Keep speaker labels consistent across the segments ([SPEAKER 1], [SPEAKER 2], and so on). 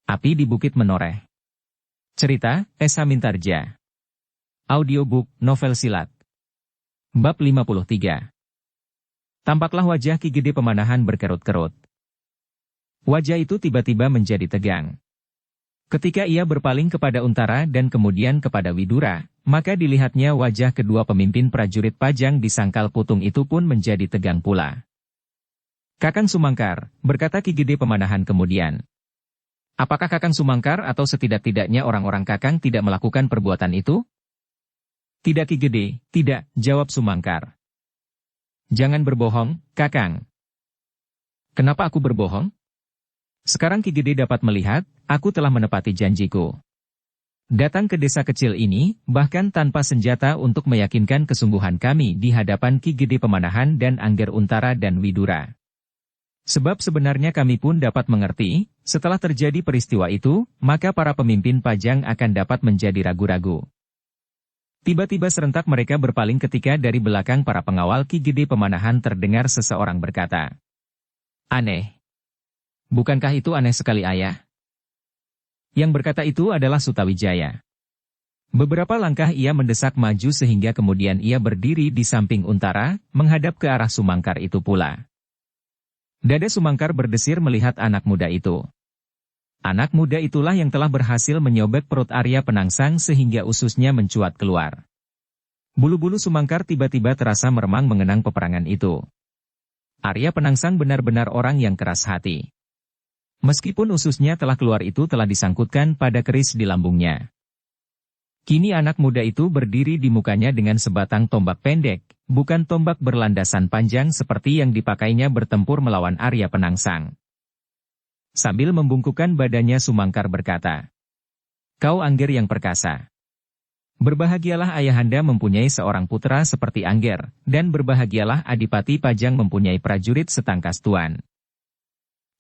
[SPEAKER 1] Api di Bukit Menoreh. Cerita, S.H. Mintarja. Audiobook, novel silat. Bab 53. Tampaklah wajah Ki Gede Pemanahan berkerut-kerut. Wajah itu tiba-tiba menjadi tegang. Ketika ia berpaling kepada Untara dan kemudian kepada Widura, maka dilihatnya wajah kedua pemimpin prajurit Pajang di Sangkal Putung itu pun menjadi tegang pula. "Kakang Sumangkar," berkata Ki Gede Pemanahan kemudian. "Apakah Kakang Sumangkar atau setidak-tidaknya orang-orang Kakang tidak melakukan perbuatan itu?" "Tidak Ki Gede, tidak," jawab Sumangkar. "Jangan berbohong, Kakang." "Kenapa aku berbohong? Sekarang Ki Gede dapat melihat, aku telah menepati janjiku. Datang ke desa kecil ini, bahkan tanpa senjata untuk meyakinkan kesungguhan kami di hadapan Ki Gede Pemanahan dan Angger Untara dan Widura. Sebab sebenarnya kami pun dapat mengerti, setelah terjadi peristiwa itu, maka para pemimpin Pajang akan dapat menjadi ragu-ragu." Tiba-tiba serentak mereka berpaling ketika dari belakang para pengawal Ki Gede Pemanahan terdengar seseorang berkata, "Aneh. Bukankah itu aneh sekali, Ayah?" Yang berkata itu adalah Sutawijaya. Beberapa langkah ia mendesak maju sehingga kemudian ia berdiri di samping Untara, menghadap ke arah Sumangkar itu pula. Dada Sumangkar berdesir melihat anak muda itu. Anak muda itulah yang telah berhasil menyobek perut Arya Penangsang sehingga ususnya mencuat keluar. Bulu-bulu Sumangkar tiba-tiba terasa meremang mengenang peperangan itu. Arya Penangsang benar-benar orang yang keras hati. Meskipun ususnya telah keluar itu telah disangkutkan pada keris di lambungnya. Kini anak muda itu berdiri di mukanya dengan sebatang tombak pendek, bukan tombak berlandasan panjang seperti yang dipakainya bertempur melawan Arya Penangsang. Sambil membungkukkan badannya Sumangkar berkata, "Kau Angger yang perkasa. Berbahagialah ayahanda mempunyai seorang putra seperti Angger, dan berbahagialah Adipati Pajang mempunyai prajurit setangkas tuan."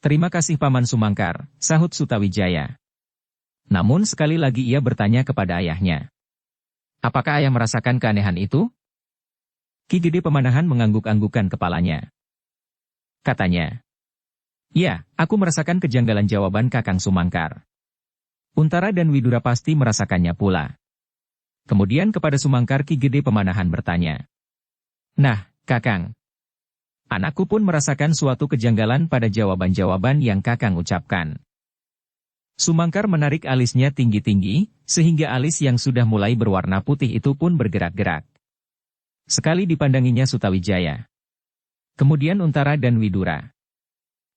[SPEAKER 1] "Terima kasih Paman Sumangkar," sahut Sutawijaya. Namun sekali lagi ia bertanya kepada ayahnya, "Apakah ayah merasakan keanehan itu?" Ki Gede Pemanahan mengangguk-anggukkan kepalanya. Katanya, "Ya, aku merasakan kejanggalan jawaban Kakang Sumangkar. Untara dan Widura pasti merasakannya pula." Kemudian kepada Sumangkar Ki Gede Pemanahan bertanya, "Nah, Kakang, anakku pun merasakan suatu kejanggalan pada jawaban-jawaban yang Kakang ucapkan." Sumangkar menarik alisnya tinggi-tinggi, sehingga alis yang sudah mulai berwarna putih itu pun bergerak-gerak. Sekali dipandanginya Sutawijaya. Kemudian Untara dan Widura.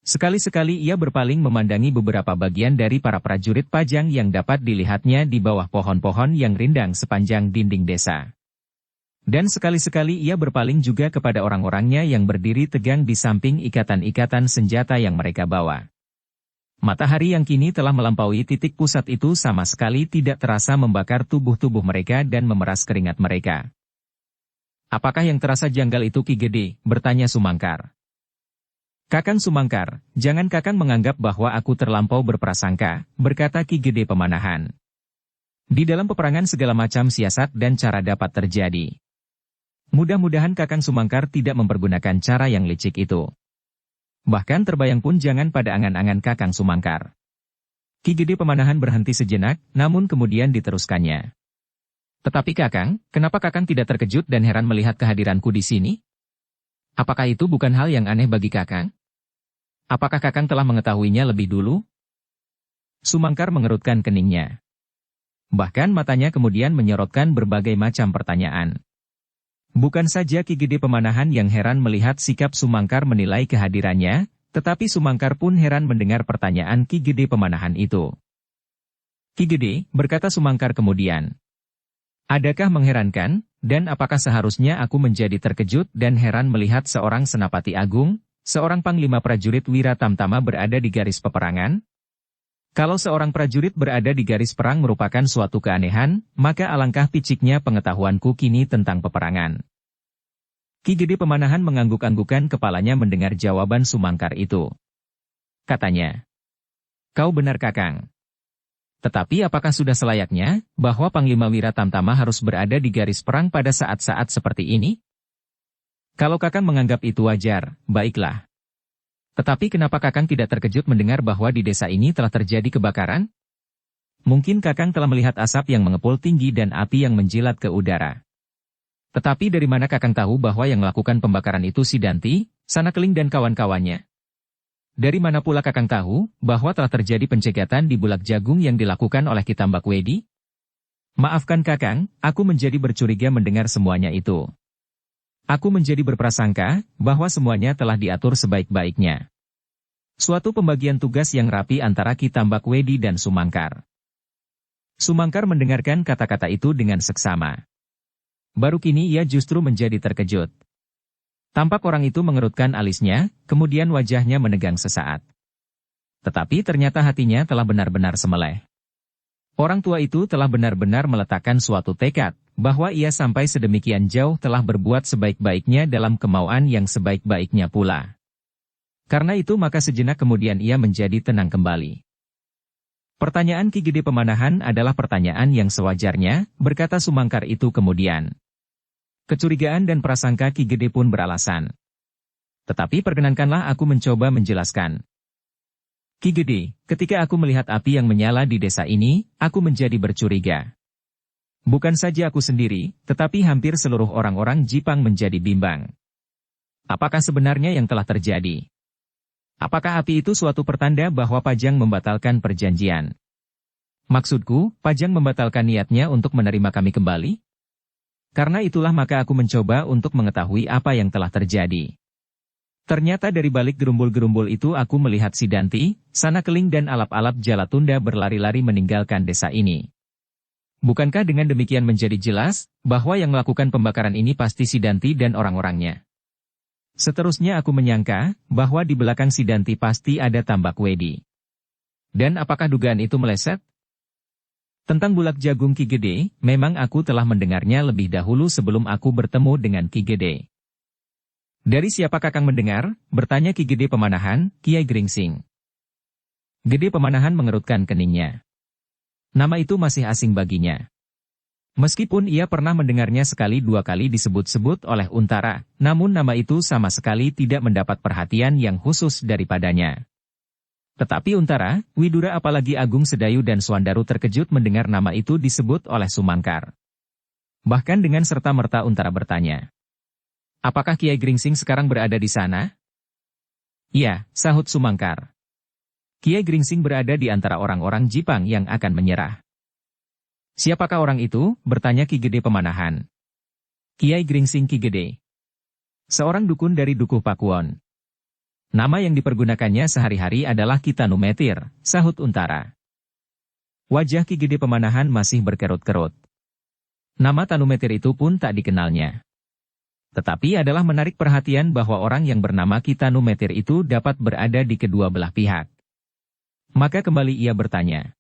[SPEAKER 1] Sekali-sekali ia berpaling memandangi beberapa bagian dari para prajurit Pajang yang dapat dilihatnya di bawah pohon-pohon yang rindang sepanjang dinding desa. Dan sekali-sekali ia berpaling juga kepada orang-orangnya yang berdiri tegang di samping ikatan-ikatan senjata yang mereka bawa. Matahari yang kini telah melampaui titik pusat itu sama sekali tidak terasa membakar tubuh-tubuh mereka dan memeras keringat mereka. "Apakah yang terasa janggal itu Ki Gede?" bertanya Sumangkar. "Kakang Sumangkar, jangan Kakang menganggap bahwa aku terlampau berprasangka," berkata Ki Gede Pemanahan. "Di dalam peperangan segala macam siasat dan cara dapat terjadi. Mudah-mudahan Kakang Sumangkar tidak mempergunakan cara yang licik itu. Bahkan terbayang pun jangan pada angan-angan Kakang Sumangkar." Ki Gede Pemanahan berhenti sejenak, namun kemudian diteruskannya. "Tetapi Kakang, kenapa Kakang tidak terkejut dan heran melihat kehadiranku di sini? Apakah itu bukan hal yang aneh bagi Kakang? Apakah Kakang telah mengetahuinya lebih dulu?" Sumangkar mengerutkan keningnya. Bahkan matanya kemudian menyorotkan berbagai macam pertanyaan. Bukan saja Ki Gede Pemanahan yang heran melihat sikap Sumangkar menilai kehadirannya, tetapi Sumangkar pun heran mendengar pertanyaan Ki Gede Pemanahan itu. "Ki Gede," berkata Sumangkar kemudian, "adakah mengherankan, dan apakah seharusnya aku menjadi terkejut dan heran melihat seorang Senapati Agung, seorang Panglima Prajurit Wira Tamtama berada di garis peperangan? Kalau seorang prajurit berada di garis perang merupakan suatu keanehan, maka alangkah piciknya pengetahuanku kini tentang peperangan." Ki Gede Pemanahan mengangguk-anggukan kepalanya mendengar jawaban Sumangkar itu. Katanya, "Kau benar Kakang. Tetapi apakah sudah selayaknya, bahwa Panglima Wira Tamtama harus berada di garis perang pada saat-saat seperti ini? Kalau Kakang menganggap itu wajar, baiklah. Tetapi kenapa Kakang tidak terkejut mendengar bahwa di desa ini telah terjadi kebakaran? Mungkin Kakang telah melihat asap yang mengepul tinggi dan api yang menjilat ke udara. Tetapi dari mana Kakang tahu bahwa yang melakukan pembakaran itu si Danti, Sanakeling dan kawan-kawannya? Dari mana pula Kakang tahu bahwa telah terjadi pencegatan di Bulak Jagung yang dilakukan oleh Ki Tambak Wedi? Maafkan Kakang, aku menjadi bercuriga mendengar semuanya itu. Aku menjadi berprasangka bahwa semuanya telah diatur sebaik-baiknya. Suatu pembagian tugas yang rapi antara Ki Tambak Wedi dan Sumangkar. Sumangkar mendengarkan kata-kata itu dengan seksama. Baru kini ia justru menjadi terkejut. Tampak orang itu mengerutkan alisnya, kemudian wajahnya menegang sesaat. Tetapi ternyata hatinya telah benar-benar semeleh. Orang tua itu telah benar-benar meletakkan suatu tekad, bahwa ia sampai sedemikian jauh telah berbuat sebaik-baiknya dalam kemauan yang sebaik-baiknya pula. Karena itu maka sejenak kemudian ia menjadi tenang kembali. Pertanyaan Ki Gede Pemanahan adalah pertanyaan yang sewajarnya, berkata Sumangkar itu kemudian. Kecurigaan dan prasangka Ki Gede pun beralasan. Tetapi perkenankanlah aku mencoba menjelaskan. Ki Gede, ketika aku melihat api yang menyala di desa ini, aku menjadi bercuriga. Bukan saja aku sendiri, tetapi hampir seluruh orang-orang Jipang menjadi bimbang. Apakah sebenarnya yang telah terjadi? Apakah api itu suatu pertanda bahwa Pajang membatalkan perjanjian? Maksudku, Pajang membatalkan niatnya untuk menerima kami kembali? Karena itulah maka aku mencoba untuk mengetahui apa yang telah terjadi. Ternyata dari balik gerumbul-gerumbul itu aku melihat si Danti, Sanakeling dan alap-alap Jalatunda berlari-lari meninggalkan desa ini. Bukankah dengan demikian menjadi jelas, bahwa yang melakukan pembakaran ini pasti si Danti dan orang-orangnya? Seterusnya aku menyangka, bahwa di belakang si Danti pasti ada Tambak Wedi. Dan apakah dugaan itu meleset? Tentang Bulak Jagung Ki Gede, memang aku telah mendengarnya lebih dahulu sebelum aku bertemu dengan Ki Gede. Dari siapa Kakang mendengar? Bertanya Ki Gede Pemanahan, Kiai Gringsing. Gede Pemanahan mengerutkan keningnya. Nama itu masih asing baginya. Meskipun ia pernah mendengarnya sekali dua kali disebut-sebut oleh Untara, namun nama itu sama sekali tidak mendapat perhatian yang khusus daripadanya. Tetapi Untara, Widura apalagi Agung Sedayu dan Swandaru terkejut mendengar nama itu disebut oleh Sumangkar. Bahkan dengan serta-merta Untara bertanya. Apakah Kiai Gringsing sekarang berada di sana? Iya, sahut Sumangkar. Kiai Gringsing berada di antara orang-orang Jipang yang akan menyerah. Siapakah orang itu? Bertanya Ki Gede Pemanahan. Kiai Gringsing Ki Gede. Seorang dukun dari Dukuh Pakuwon. Nama yang dipergunakannya sehari-hari adalah Ki Tanumetir, sahut Untara. Wajah Ki Gede Pemanahan masih berkerut-kerut. Nama Tanumetir itu pun tak dikenalnya. Tetapi adalah menarik perhatian bahwa orang yang bernama Ki Tanumetir itu dapat berada di kedua belah pihak. Maka kembali ia bertanya.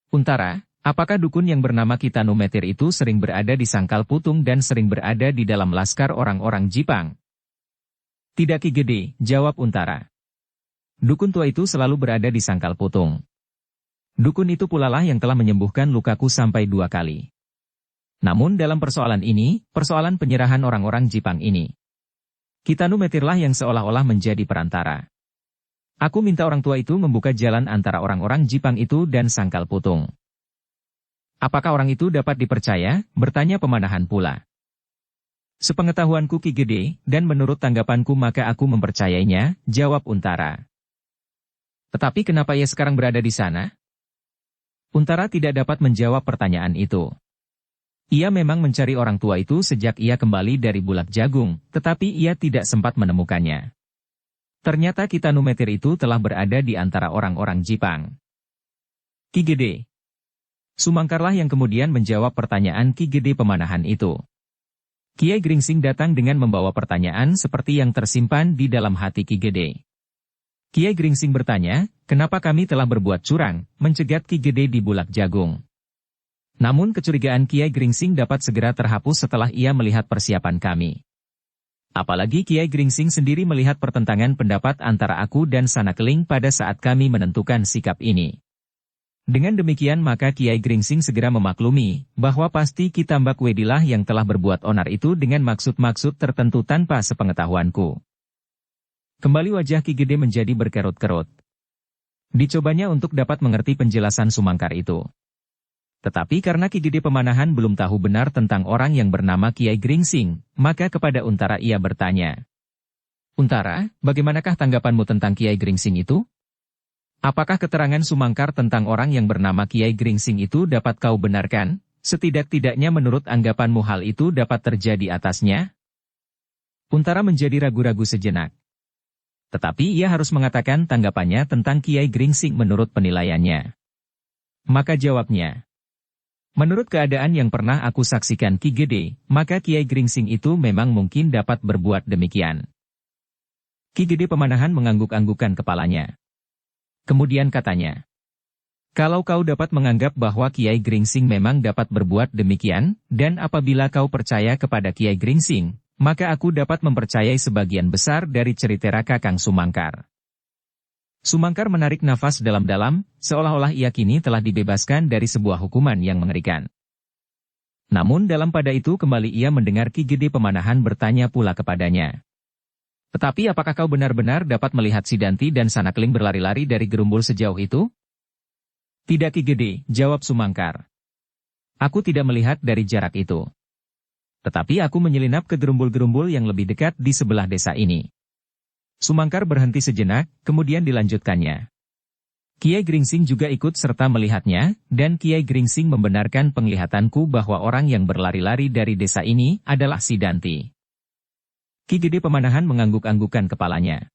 [SPEAKER 1] Untara, apakah dukun yang bernama Ki Tanumetir itu sering berada di Sangkal Putung dan sering berada di dalam laskar orang-orang Jipang? Tidak Ki Gede, jawab Untara. Dukun tua itu selalu berada di Sangkal Putung. Dukun itu pula lah yang telah menyembuhkan lukaku sampai 2 kali. Namun dalam persoalan ini, persoalan penyerahan orang-orang Jipang ini, Ki Tanumetirlah yang seolah-olah menjadi perantara. Aku minta orang tua itu membuka jalan antara orang-orang Jipang itu dan Sangkal Putung. Apakah orang itu dapat dipercaya? Bertanya Pemanahan pula. Sepengetahuanku Ki Gede, dan menurut tanggapanku maka aku mempercayainya, jawab Untara. Tetapi kenapa ia sekarang berada di sana? Untara tidak dapat menjawab pertanyaan itu. Ia memang mencari orang tua itu sejak ia kembali dari Bulak Jagung, tetapi ia tidak sempat menemukannya. Ternyata Ki Tanumetir itu telah berada di antara orang-orang Jipang. Ki Gede. Sumangkarlah yang kemudian menjawab pertanyaan Ki Gede Pemanahan itu. Kiai Gringsing datang dengan membawa pertanyaan seperti yang tersimpan di dalam hati Ki Gede. Kiai Gringsing bertanya, kenapa kami telah berbuat curang, mencegat Ki Gede di Bulak Jagung? Namun kecurigaan Kiai Gringsing dapat segera terhapus setelah ia melihat persiapan kami. Apalagi Kiai Gringsing sendiri melihat pertentangan pendapat antara aku dan Sanakeling pada saat kami menentukan sikap ini. Dengan demikian maka Kiai Gringsing segera memaklumi, bahwa pasti Ki Tambak Wedilah yang telah berbuat onar itu dengan maksud-maksud tertentu tanpa sepengetahuanku. Kembali wajah Ki Gede menjadi berkerut-kerut. Dicobanya untuk dapat mengerti penjelasan Sumangkar itu. Tetapi karena Ki Gede Pemanahan belum tahu benar tentang orang yang bernama Kiai Gringsing, maka kepada Untara ia bertanya. Untara, bagaimanakah tanggapanmu tentang Kiai Gringsing itu? Apakah keterangan Sumangkar tentang orang yang bernama Kiai Gringsing itu dapat kau benarkan? Setidak-tidaknya menurut anggapanmu hal itu dapat terjadi atasnya? Untara menjadi ragu-ragu sejenak. Tetapi ia harus mengatakan tanggapannya tentang Kiai Gringsing menurut penilaiannya. Maka jawabnya. Menurut keadaan yang pernah aku saksikan Ki Gede, maka Kiai Gringsing itu memang mungkin dapat berbuat demikian. Ki Gede Pemanahan mengangguk-anggukkan kepalanya. Kemudian katanya, kalau kau dapat menganggap bahwa Kiai Gringsing memang dapat berbuat demikian, dan apabila kau percaya kepada Kiai Gringsing, maka aku dapat mempercayai sebagian besar dari cerita Kakang Sumangkar. Sumangkar menarik nafas dalam-dalam, seolah-olah ia kini telah dibebaskan dari sebuah hukuman yang mengerikan. Namun dalam pada itu kembali ia mendengar Ki Gede Pemanahan bertanya pula kepadanya. Tetapi apakah kau benar-benar dapat melihat Sidanti dan Sanakling berlari-lari dari gerumbul sejauh itu? Tidak Ki Gede, jawab Sumangkar. Aku tidak melihat dari jarak itu. Tetapi aku menyelinap ke gerumbul-gerumbul yang lebih dekat di sebelah desa ini. Sumangkar berhenti sejenak, kemudian dilanjutkannya. Kiai Gringsing juga ikut serta melihatnya, dan Kiai Gringsing membenarkan penglihatanku bahwa orang yang berlari-lari dari desa ini adalah Sidanti. Ki Gede Pemanahan mengangguk-anggukkan kepalanya.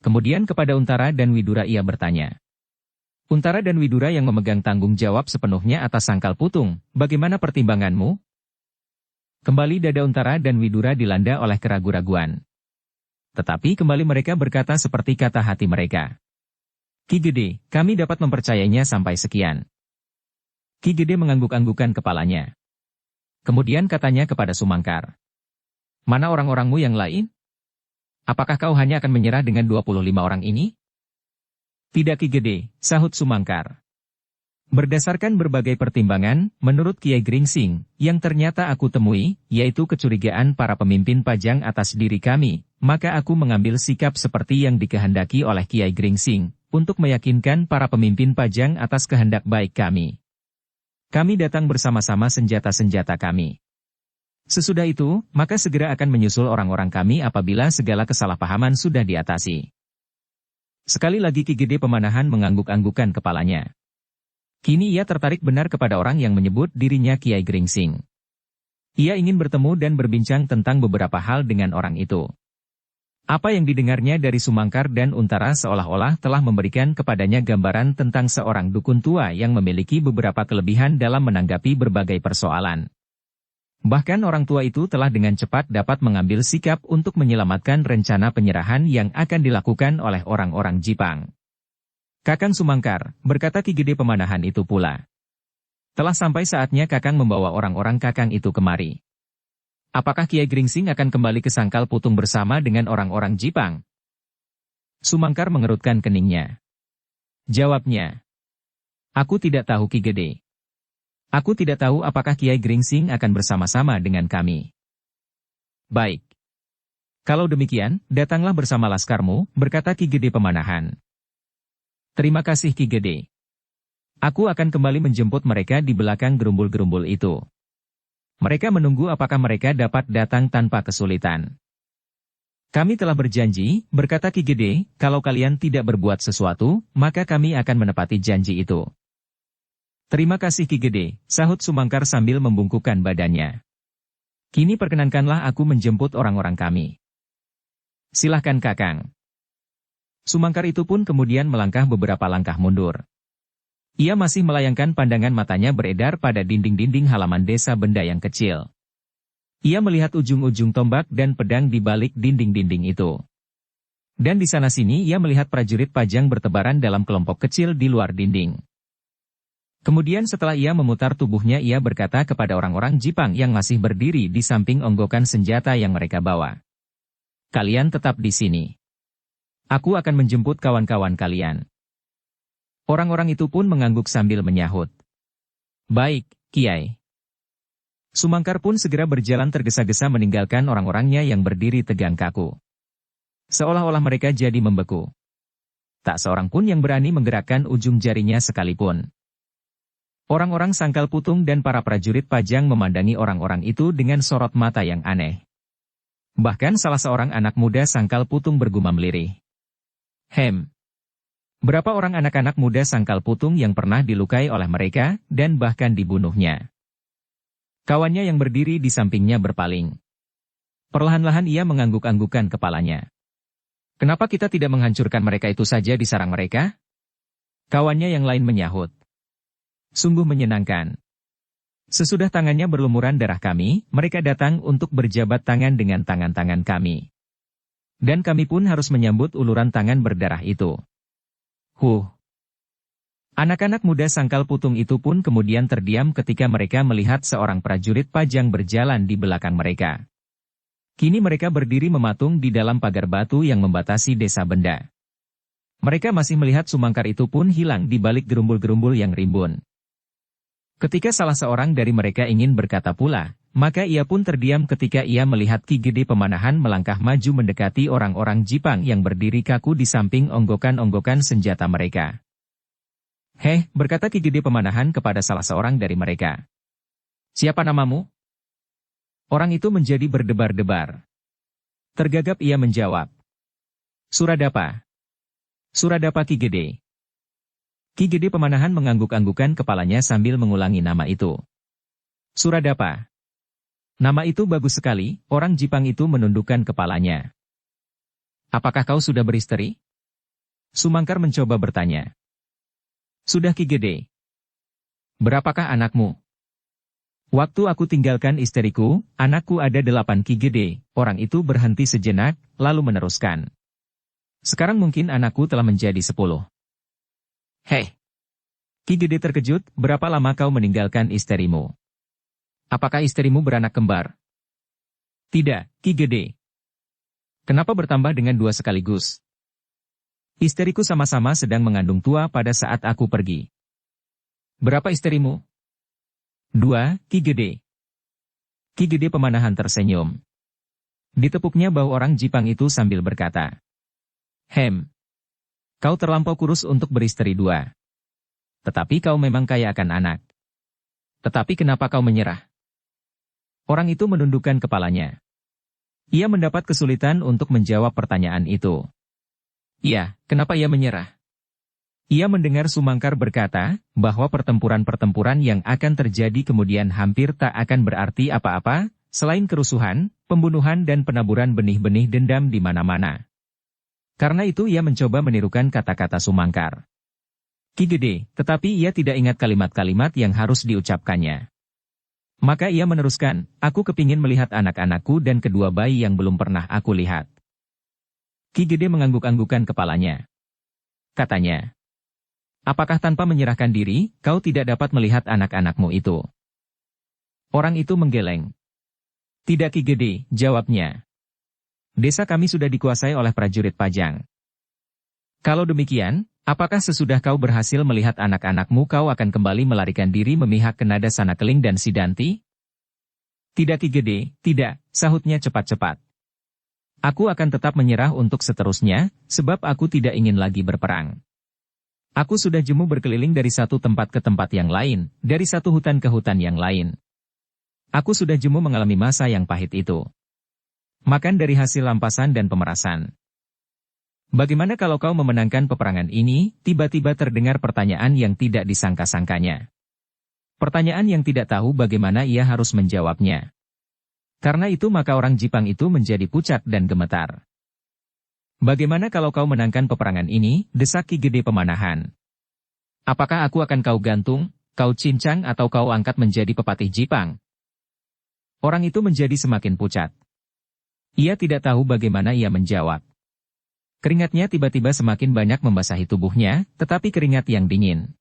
[SPEAKER 1] Kemudian kepada Untara dan Widura ia bertanya. Untara dan Widura yang memegang tanggung jawab sepenuhnya atas Sangkal Putung, bagaimana pertimbanganmu? Kembali dada Untara dan Widura dilanda oleh keraguan-raguan. Tetapi kembali mereka berkata seperti kata hati mereka. Ki Gede, kami dapat mempercayainya sampai sekian. Ki Gede mengangguk-anggukkan kepalanya. Kemudian katanya kepada Sumangkar. Mana orang-orangmu yang lain? Apakah kau hanya akan menyerah dengan 25 orang ini? Tidak Ki Gede, sahut Sumangkar. Berdasarkan berbagai pertimbangan, menurut Kiai Gringsing, yang ternyata aku temui, yaitu kecurigaan para pemimpin Pajang atas diri kami, maka aku mengambil sikap seperti yang dikehendaki oleh Kiai Gringsing, untuk meyakinkan para pemimpin Pajang atas kehendak baik kami. Kami datang bersama-sama senjata-senjata kami. Sesudah itu, maka segera akan menyusul orang-orang kami apabila segala kesalahpahaman sudah diatasi. Sekali lagi Ki Gede Pemanahan mengangguk-anggukkan kepalanya. Kini ia tertarik benar kepada orang yang menyebut dirinya Kiai Gringsing. Ia ingin bertemu dan berbincang tentang beberapa hal dengan orang itu. Apa yang didengarnya dari Sumangkar dan Untara seolah-olah telah memberikan kepadanya gambaran tentang seorang dukun tua yang memiliki beberapa kelebihan dalam menanggapi berbagai persoalan. Bahkan orang tua itu telah dengan cepat dapat mengambil sikap untuk menyelamatkan rencana penyerahan yang akan dilakukan oleh orang-orang Jipang. Kakang Sumangkar, berkata Ki Gede Pemanahan itu pula. Telah sampai saatnya Kakang membawa orang-orang Kakang itu kemari. Apakah Kiai Gringsing akan kembali ke Sangkal Putung bersama dengan orang-orang Jipang? Sumangkar mengerutkan keningnya. Jawabnya. Aku tidak tahu Ki Gede. Aku tidak tahu apakah Kiai Gringsing akan bersama-sama dengan kami. Baik. Kalau demikian, datanglah bersama laskarmu, berkata Ki Gede Pemanahan. Terima kasih Ki Gede. Aku akan kembali menjemput mereka di belakang gerumbul-gerumbul itu. Mereka menunggu apakah mereka dapat datang tanpa kesulitan. Kami telah berjanji, berkata Ki Gede, kalau kalian tidak berbuat sesuatu, maka kami akan menepati janji itu. Terima kasih Ki Gede, sahut Sumangkar sambil membungkukkan badannya. Kini perkenankanlah aku menjemput orang-orang kami. Silahkan Kakang. Sumangkar itu pun kemudian melangkah beberapa langkah mundur. Ia masih melayangkan pandangan matanya beredar pada dinding-dinding halaman desa benda yang kecil. Ia melihat ujung-ujung tombak dan pedang di balik dinding-dinding itu. Dan di sana-sini ia melihat prajurit Pajang bertebaran dalam kelompok kecil di luar dinding. Kemudian setelah ia memutar tubuhnya ia berkata kepada orang-orang Jipang yang masih berdiri di samping onggokan senjata yang mereka bawa. Kalian tetap di sini. Aku akan menjemput kawan-kawan kalian. Orang-orang itu pun mengangguk sambil menyahut. Baik, Kiai. Sumangkar pun segera berjalan tergesa-gesa meninggalkan orang-orangnya yang berdiri tegang kaku. Seolah-olah mereka jadi membeku. Tak seorang pun yang berani menggerakkan ujung jarinya sekalipun. Orang-orang Sangkal Putung dan para prajurit Pajang memandangi orang-orang itu dengan sorot mata yang aneh. Bahkan salah seorang anak muda Sangkal Putung bergumam lirih. Berapa orang anak-anak muda Sangkal Putung yang pernah dilukai oleh mereka, dan bahkan dibunuhnya. Kawannya yang berdiri di sampingnya berpaling. Perlahan-lahan ia mengangguk-anggukkan kepalanya. Kenapa kita tidak menghancurkan mereka itu saja di sarang mereka? Kawannya yang lain menyahut. Sungguh menyenangkan. Sesudah tangannya berlumuran darah kami, mereka datang untuk berjabat tangan dengan tangan-tangan kami. Dan kami pun harus menyambut uluran tangan berdarah itu. Anak-anak muda Sangkal Putung itu pun kemudian terdiam ketika mereka melihat seorang prajurit Pajang berjalan di belakang mereka. Kini mereka berdiri mematung di dalam pagar batu yang membatasi desa Benda. Mereka masih melihat Sumangkar itu pun hilang di balik gerumbul-gerumbul yang rimbun. Ketika salah seorang dari mereka ingin berkata pula, maka ia pun terdiam ketika ia melihat Ki Gede Pemanahan melangkah maju mendekati orang-orang Jipang yang berdiri kaku di samping onggokan-onggokan senjata mereka. Berkata Ki Gede Pemanahan kepada salah seorang dari mereka. Siapa namamu? Orang itu menjadi berdebar-debar. Tergagap ia menjawab. Suradapa. Suradapa Ki Gede. Ki Gede Pemanahan mengangguk-anggukkan kepalanya sambil mengulangi nama itu. Suradapa. Nama itu bagus sekali, orang Jipang itu menundukkan kepalanya. Apakah kau sudah beristri? Sumangkar mencoba bertanya. Sudah Ki Gede. Berapakah anakmu? Waktu aku tinggalkan istriku, anakku ada 8 Ki Gede. Orang itu berhenti sejenak, lalu meneruskan. Sekarang mungkin anakku telah menjadi 10. Ki Gede terkejut, berapa lama kau meninggalkan istrimu? Apakah istrimu beranak kembar? Tidak, Ki Gede. Kenapa bertambah dengan 2 sekaligus? Istriku sama-sama sedang mengandung tua pada saat aku pergi. Berapa istrimu? 2, Ki Gede. Ki Gede Pemanahan tersenyum. Ditepuknya bahu orang Jipang itu sambil berkata. Kau terlampau kurus untuk beristri 2. Tetapi kau memang kaya akan anak. Tetapi kenapa kau menyerah? Orang itu menundukkan kepalanya. Ia mendapat kesulitan untuk menjawab pertanyaan itu. Iya, kenapa ia menyerah? Ia mendengar Sumangkar berkata, bahwa pertempuran-pertempuran yang akan terjadi kemudian hampir tak akan berarti apa-apa, selain kerusuhan, pembunuhan dan penaburan benih-benih dendam di mana-mana. Karena itu ia mencoba menirukan kata-kata Sumangkar. Ki Gede, tetapi ia tidak ingat kalimat-kalimat yang harus diucapkannya. Maka ia meneruskan, aku kepingin melihat anak-anakku dan kedua bayi yang belum pernah aku lihat. Ki Gede mengangguk-anggukkan kepalanya. Katanya. Apakah tanpa menyerahkan diri, kau tidak dapat melihat anak-anakmu itu? Orang itu menggeleng. Tidak Ki Gede, jawabnya. Desa kami sudah dikuasai oleh prajurit Pajang. Kalau demikian, apakah sesudah kau berhasil melihat anak-anakmu kau akan kembali melarikan diri memihak ke Nada Sanakeling dan Sidanti? Tidak Ki Gede, tidak, sahutnya cepat-cepat. Aku akan tetap menyerah untuk seterusnya, sebab aku tidak ingin lagi berperang. Aku sudah jemu berkeliling dari satu tempat ke tempat yang lain, dari satu hutan ke hutan yang lain. Aku sudah jemu mengalami masa yang pahit itu. Makan dari hasil lampasan dan pemerasan. Bagaimana kalau kau memenangkan peperangan ini, tiba-tiba terdengar pertanyaan yang tidak disangka-sangkanya. Pertanyaan yang tidak tahu bagaimana ia harus menjawabnya. Karena itu maka orang Jipang itu menjadi pucat dan gemetar. Bagaimana kalau kau menangkan peperangan ini, desak Ki Gede Pemanahan. Apakah aku akan kau gantung, kau cincang atau kau angkat menjadi pepatih Jipang? Orang itu menjadi semakin pucat. Ia tidak tahu bagaimana ia menjawab. Keringatnya tiba-tiba semakin banyak membasahi tubuhnya, tetapi keringat yang dingin.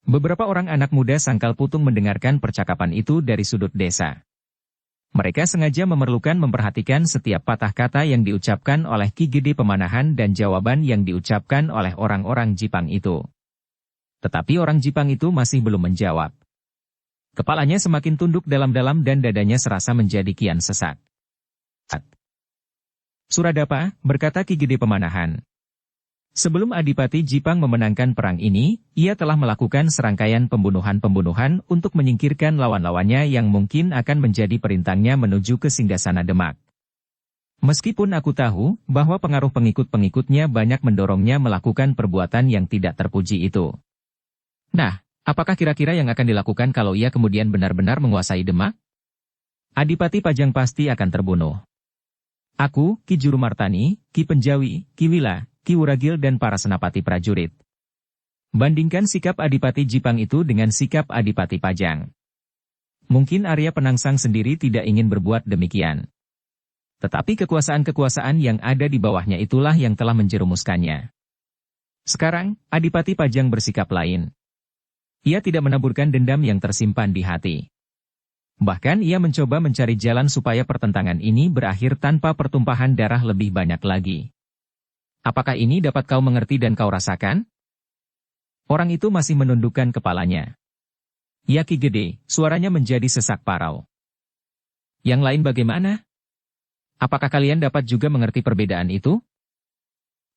[SPEAKER 1] Beberapa orang anak muda Sangkal Putung mendengarkan percakapan itu dari sudut desa. Mereka sengaja memerlukan memperhatikan setiap patah kata yang diucapkan oleh Ki Gede Pemanahan dan jawaban yang diucapkan oleh orang-orang Jipang itu. Tetapi orang Jipang itu masih belum menjawab. Kepalanya semakin tunduk dalam-dalam dan dadanya serasa menjadi kian sesak. Suradapa, berkata Ki Gede Pemanahan. Sebelum Adipati Jipang memenangkan perang ini, ia telah melakukan serangkaian pembunuhan-pembunuhan untuk menyingkirkan lawan-lawannya yang mungkin akan menjadi perintangnya menuju ke Singgasana Demak. Meskipun aku tahu bahwa pengaruh pengikut-pengikutnya banyak mendorongnya melakukan perbuatan yang tidak terpuji itu. Nah, apakah kira-kira yang akan dilakukan kalau ia kemudian benar-benar menguasai Demak? Adipati Pajang pasti akan terbunuh. Aku, Ki Jurumartani, Ki Penjawi, Ki Wila, Ki Wuragil dan para senapati prajurit. Bandingkan sikap Adipati Jipang itu dengan sikap Adipati Pajang. Mungkin Arya Penangsang sendiri tidak ingin berbuat demikian. Tetapi kekuasaan-kekuasaan yang ada di bawahnya itulah yang telah menjerumuskannya. Sekarang, Adipati Pajang bersikap lain. Ia tidak menaburkan dendam yang tersimpan di hati. Bahkan ia mencoba mencari jalan supaya pertentangan ini berakhir tanpa pertumpahan darah lebih banyak lagi. Apakah ini dapat kau mengerti dan kau rasakan? Orang itu masih menundukkan kepalanya. Ya Ki Gede, suaranya menjadi sesak parau. Yang lain bagaimana? Apakah kalian dapat juga mengerti perbedaan itu?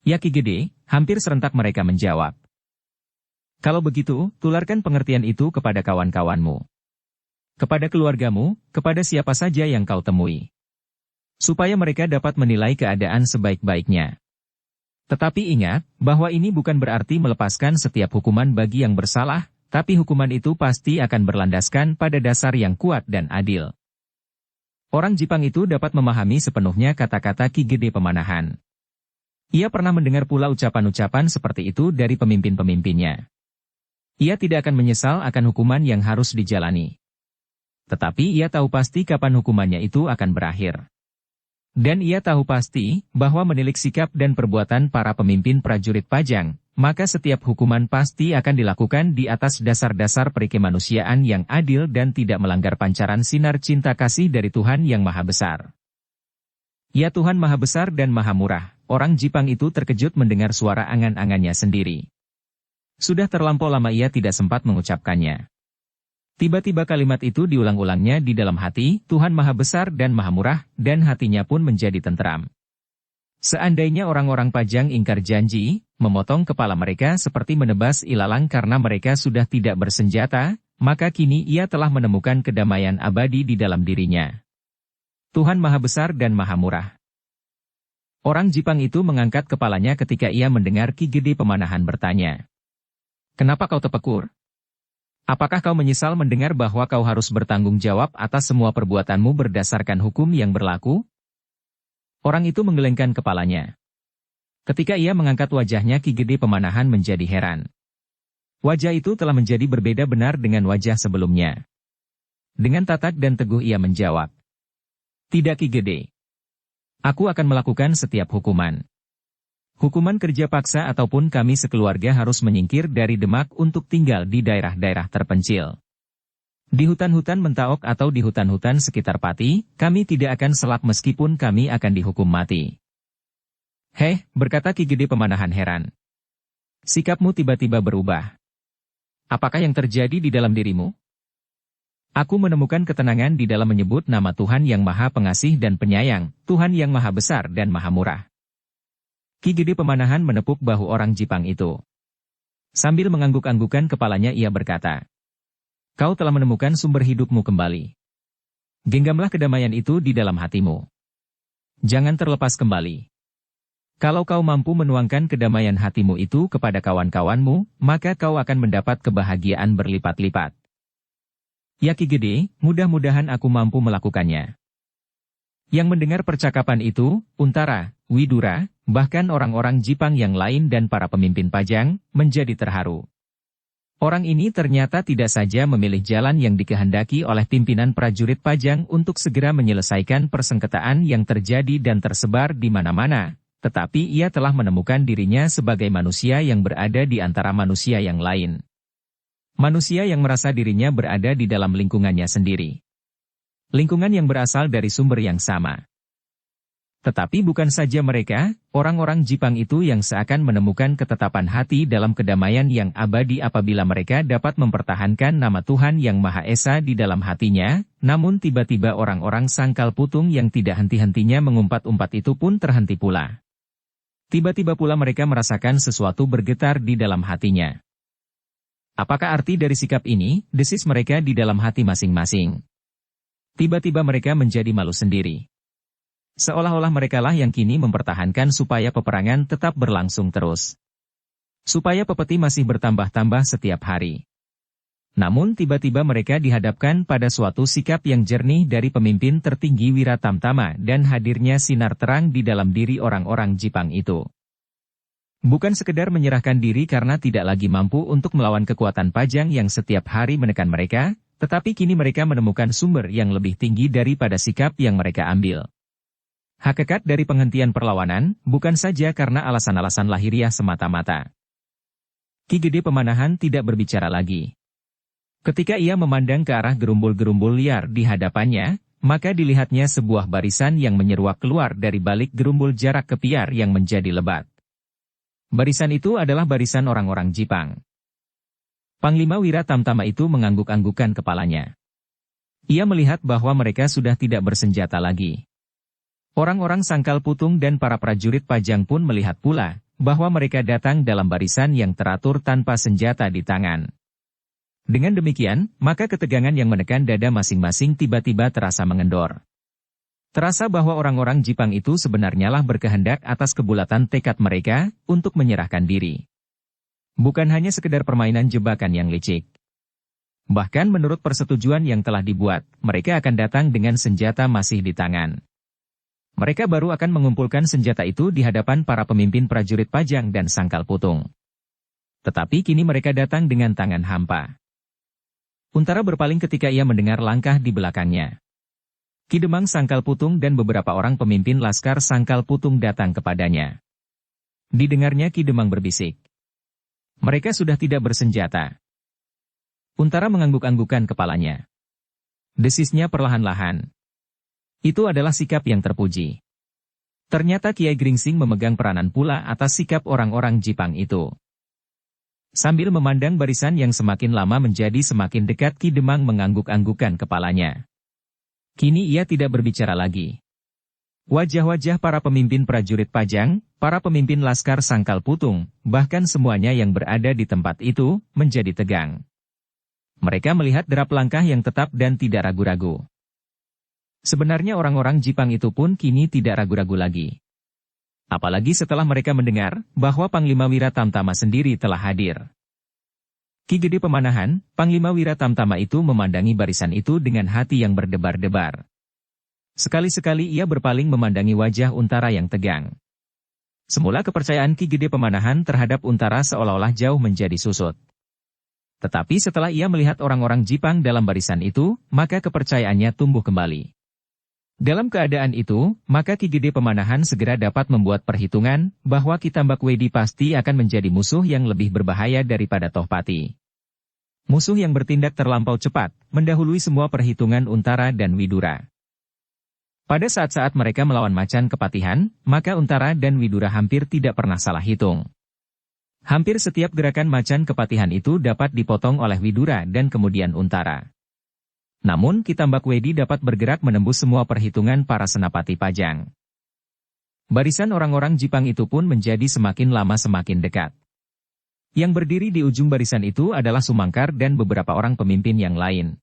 [SPEAKER 1] Ya Ki Gede, hampir serentak mereka menjawab. Kalau begitu, tularkan pengertian itu kepada kawan-kawanmu. Kepada keluargamu, kepada siapa saja yang kau temui. Supaya mereka dapat menilai keadaan sebaik-baiknya. Tetapi ingat, bahwa ini bukan berarti melepaskan setiap hukuman bagi yang bersalah, tapi hukuman itu pasti akan berlandaskan pada dasar yang kuat dan adil. Orang Jipang itu dapat memahami sepenuhnya kata-kata Ki Gede Pemanahan. Ia pernah mendengar pula ucapan-ucapan seperti itu dari pemimpin-pemimpinnya. Ia tidak akan menyesal akan hukuman yang harus dijalani. Tetapi ia tahu pasti kapan hukumannya itu akan berakhir. Dan ia tahu pasti bahwa menilik sikap dan perbuatan para pemimpin prajurit Pajang, maka setiap hukuman pasti akan dilakukan di atas dasar-dasar perikemanusiaan yang adil dan tidak melanggar pancaran sinar cinta kasih dari Tuhan yang Maha Besar. Ya Tuhan Maha Besar dan Maha Murah, orang Jipang itu terkejut mendengar suara angan-angannya sendiri. Sudah terlampau lama ia tidak sempat mengucapkannya. Tiba-tiba kalimat itu diulang-ulangnya di dalam hati, Tuhan Maha Besar dan Maha Murah, dan hatinya pun menjadi tentram. Seandainya orang-orang Pajang ingkar janji, memotong kepala mereka seperti menebas ilalang karena mereka sudah tidak bersenjata, maka kini ia telah menemukan kedamaian abadi di dalam dirinya. Tuhan Maha Besar dan Maha Murah. Orang Jipang itu mengangkat kepalanya ketika ia mendengar Ki Gede Pemanahan bertanya. Kenapa kau terpekur? Apakah kau menyesal mendengar bahwa kau harus bertanggung jawab atas semua perbuatanmu berdasarkan hukum yang berlaku? Orang itu menggelengkan kepalanya. Ketika ia mengangkat wajahnya Ki Gede Pemanahan menjadi heran. Wajah itu telah menjadi berbeda benar dengan wajah sebelumnya. Dengan tatak dan teguh ia menjawab. Tidak Ki Gede. Aku akan melakukan setiap hukuman. Hukuman kerja paksa ataupun kami sekeluarga harus menyingkir dari Demak untuk tinggal di daerah-daerah terpencil. Di hutan-hutan Mentaok atau di hutan-hutan sekitar Pati, kami tidak akan selak meskipun kami akan dihukum mati. Heh, berkata Ki Gede Pemanahan heran. Sikapmu tiba-tiba berubah. Apakah yang terjadi di dalam dirimu? Aku menemukan ketenangan di dalam menyebut nama Tuhan yang Maha Pengasih dan Penyayang, Tuhan yang Maha Besar dan Maha Murah. Ki Gede Pemanahan menepuk bahu orang Jipang itu. Sambil mengangguk-anggukan kepalanya ia berkata, Kau telah menemukan sumber hidupmu kembali. Genggamlah kedamaian itu di dalam hatimu. Jangan terlepas kembali. Kalau kau mampu menuangkan kedamaian hatimu itu kepada kawan-kawanmu, maka kau akan mendapat kebahagiaan berlipat-lipat. Ya Ki Gede, mudah-mudahan aku mampu melakukannya. Yang mendengar percakapan itu, Untara, Widura, bahkan orang-orang Jipang yang lain dan para pemimpin Pajang, menjadi terharu. Orang ini ternyata tidak saja memilih jalan yang dikehendaki oleh pimpinan prajurit Pajang untuk segera menyelesaikan persengketaan yang terjadi dan tersebar di mana-mana, tetapi ia telah menemukan dirinya sebagai manusia yang berada di antara manusia yang lain. Manusia yang merasa dirinya berada di dalam lingkungannya sendiri. Lingkungan yang berasal dari sumber yang sama. Tetapi bukan saja mereka, orang-orang Jepang itu yang seakan menemukan ketetapan hati dalam kedamaian yang abadi apabila mereka dapat mempertahankan nama Tuhan Yang Maha Esa di dalam hatinya, namun tiba-tiba orang-orang sangkal putung yang tidak henti-hentinya mengumpat-umpat itu pun terhenti pula. Tiba-tiba pula mereka merasakan sesuatu bergetar di dalam hatinya. Apakah arti dari sikap ini? Desis mereka di dalam hati masing-masing. Tiba-tiba mereka menjadi malu sendiri. Seolah-olah merekalah yang kini mempertahankan supaya peperangan tetap berlangsung terus. Supaya pepeti masih bertambah-tambah setiap hari. Namun tiba-tiba mereka dihadapkan pada suatu sikap yang jernih dari pemimpin tertinggi Wiratamtama dan hadirnya sinar terang di dalam diri orang-orang Jepang itu. Bukan sekedar menyerahkan diri karena tidak lagi mampu untuk melawan kekuatan Pajang yang setiap hari menekan mereka, tetapi kini mereka menemukan sumber yang lebih tinggi daripada sikap yang mereka ambil. Hakikat dari penghentian perlawanan, bukan saja karena alasan-alasan lahiriah semata-mata. Ki Gede Pemanahan tidak berbicara lagi. Ketika ia memandang ke arah gerumbul-gerumbul liar di hadapannya, maka dilihatnya sebuah barisan yang menyeruak keluar dari balik gerumbul jarak kepiar yang menjadi lebat. Barisan itu adalah barisan orang-orang Jepang. Panglima Wiratamtama itu mengangguk-anggukkan kepalanya. Ia melihat bahwa mereka sudah tidak bersenjata lagi. Orang-orang sangkal putung dan para prajurit Pajang pun melihat pula, bahwa mereka datang dalam barisan yang teratur tanpa senjata di tangan. Dengan demikian, maka ketegangan yang menekan dada masing-masing tiba-tiba terasa mengendor. Terasa bahwa orang-orang Jepang itu sebenarnya lah berkehendak atas kebulatan tekad mereka, untuk menyerahkan diri. Bukan hanya sekedar permainan jebakan yang licik. Bahkan menurut persetujuan yang telah dibuat, mereka akan datang dengan senjata masih di tangan. Mereka baru akan mengumpulkan senjata itu di hadapan para pemimpin prajurit Pajang dan sangkal putung. Tetapi kini mereka datang dengan tangan hampa. Untara berpaling ketika ia mendengar langkah di belakangnya. Ki Demang sangkal putung dan beberapa orang pemimpin laskar sangkal putung datang kepadanya. Didengarnya Ki Demang berbisik. Mereka sudah tidak bersenjata. Untara mengangguk-anggukkan kepalanya. Desisnya perlahan-lahan. Itu adalah sikap yang terpuji. Ternyata Kiai Gringsing memegang peranan pula atas sikap orang-orang Jepang itu. Sambil memandang barisan yang semakin lama menjadi semakin dekat, Ki Demang mengangguk-anggukkan kepalanya. Kini ia tidak berbicara lagi. Wajah-wajah para pemimpin prajurit Pajang, para pemimpin laskar sangkal putung, bahkan semuanya yang berada di tempat itu, menjadi tegang. Mereka melihat derap langkah yang tetap dan tidak ragu-ragu. Sebenarnya orang-orang Jepang itu pun kini tidak ragu-ragu lagi. Apalagi setelah mereka mendengar bahwa Panglima Wiratamtama sendiri telah hadir. Ki Gede Pemanahan, Panglima Wiratamtama itu memandangi barisan itu dengan hati yang berdebar-debar. Sekali-sekali ia berpaling memandangi wajah Untara yang tegang. Semula kepercayaan Ki Gede Pemanahan terhadap Untara seolah-olah jauh menjadi susut. Tetapi setelah ia melihat orang-orang Jepang dalam barisan itu, maka kepercayaannya tumbuh kembali. Dalam keadaan itu, maka Ki Gede Pemanahan segera dapat membuat perhitungan bahwa Ki Tambak Wedi pasti akan menjadi musuh yang lebih berbahaya daripada Tohpati. Musuh yang bertindak terlampau cepat, mendahului semua perhitungan Untara dan Widura. Pada saat-saat mereka melawan Macan Kepatihan, maka Untara dan Widura hampir tidak pernah salah hitung. Hampir setiap gerakan Macan Kepatihan itu dapat dipotong oleh Widura dan kemudian Untara. Namun Ki Tambak Wedi dapat bergerak menembus semua perhitungan para senapati Pajang. Barisan orang-orang Jepang itu pun menjadi semakin lama semakin dekat. Yang berdiri di ujung barisan itu adalah Sumangkar dan beberapa orang pemimpin yang lain.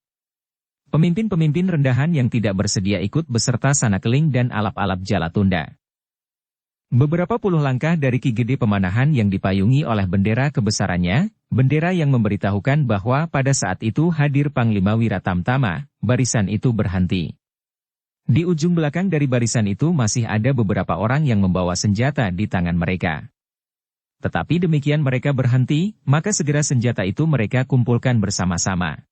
[SPEAKER 1] Pemimpin-pemimpin rendahan yang tidak bersedia ikut beserta Sanakeling dan alap-alap Jalatunda. Beberapa puluh langkah dari Ki Gede Pemanahan yang dipayungi oleh bendera kebesarannya, bendera yang memberitahukan bahwa pada saat itu hadir Panglima Wiratamtama, barisan itu berhenti. Di ujung belakang dari barisan itu masih ada beberapa orang yang membawa senjata di tangan mereka. Tetapi demikian mereka berhenti, maka segera senjata itu mereka kumpulkan bersama-sama.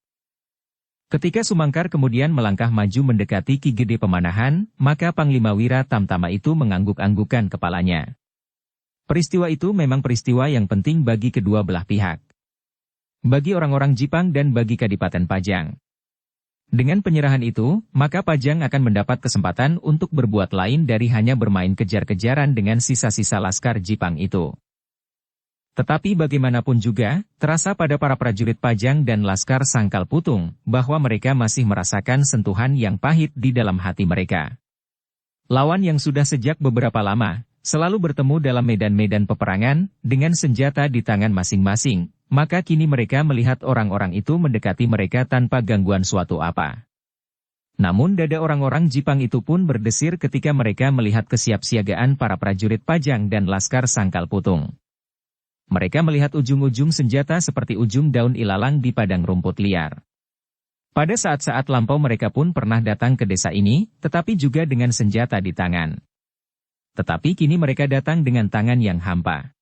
[SPEAKER 1] Ketika Sumangkar kemudian melangkah maju mendekati Ki Gede Pemanahan, maka Panglima Wiratamtama itu mengangguk-anggukkan kepalanya. Peristiwa itu memang peristiwa yang penting bagi kedua belah pihak. Bagi orang-orang Jepang dan bagi Kadipaten Pajang. Dengan penyerahan itu, maka Pajang akan mendapat kesempatan untuk berbuat lain dari hanya bermain kejar-kejaran dengan sisa-sisa laskar Jipang itu. Tetapi bagaimanapun juga, terasa pada para prajurit Pajang dan Laskar Sangkal Putung, bahwa mereka masih merasakan sentuhan yang pahit di dalam hati mereka. Lawan yang sudah sejak beberapa lama, selalu bertemu dalam medan-medan peperangan, dengan senjata di tangan masing-masing, maka kini mereka melihat orang-orang itu mendekati mereka tanpa gangguan suatu apa. Namun dada orang-orang Jipang itu pun berdesir ketika mereka melihat kesiapsiagaan para prajurit Pajang dan Laskar Sangkal Putung. Mereka melihat ujung-ujung senjata seperti ujung daun ilalang di padang rumput liar. Pada saat-saat lampau mereka pun pernah datang ke desa ini, tetapi juga dengan senjata di tangan. Tetapi kini mereka datang dengan tangan yang hampa.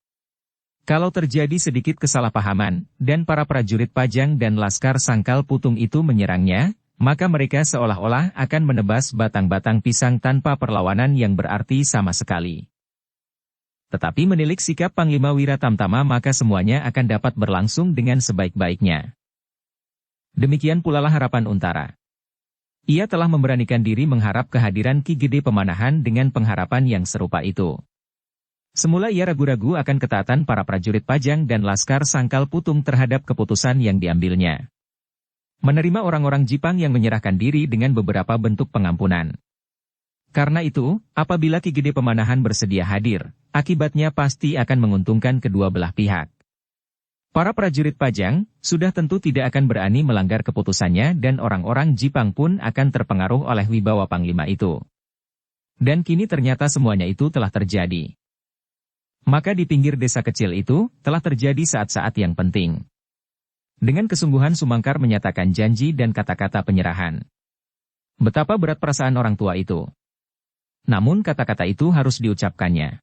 [SPEAKER 1] Kalau terjadi sedikit kesalahpahaman, dan para prajurit Pajang dan Laskar Sangkal Putung itu menyerangnya, maka mereka seolah-olah akan menebas batang-batang pisang tanpa perlawanan yang berarti sama sekali. Tetapi menilik sikap Panglima Wiratamtama maka semuanya akan dapat berlangsung dengan sebaik-baiknya. Demikian pula lah harapan Untara. Ia telah memberanikan diri mengharap kehadiran Ki Gede Pemanahan dengan pengharapan yang serupa itu. Semula ia ragu-ragu akan ketaatan para prajurit Pajang dan Laskar Sangkal Putung terhadap keputusan yang diambilnya. Menerima orang-orang Jipang yang menyerahkan diri dengan beberapa bentuk pengampunan. Karena itu, apabila Ki Gede Pemanahan bersedia hadir, akibatnya pasti akan menguntungkan kedua belah pihak. Para prajurit Pajang sudah tentu tidak akan berani melanggar keputusannya dan orang-orang Jipang pun akan terpengaruh oleh wibawa Panglima itu. Dan kini ternyata semuanya itu telah terjadi. Maka di pinggir desa kecil itu, telah terjadi saat-saat yang penting. Dengan kesungguhan Sumangkar menyatakan janji dan kata-kata penyerahan. Betapa berat perasaan orang tua itu. Namun kata-kata itu harus diucapkannya.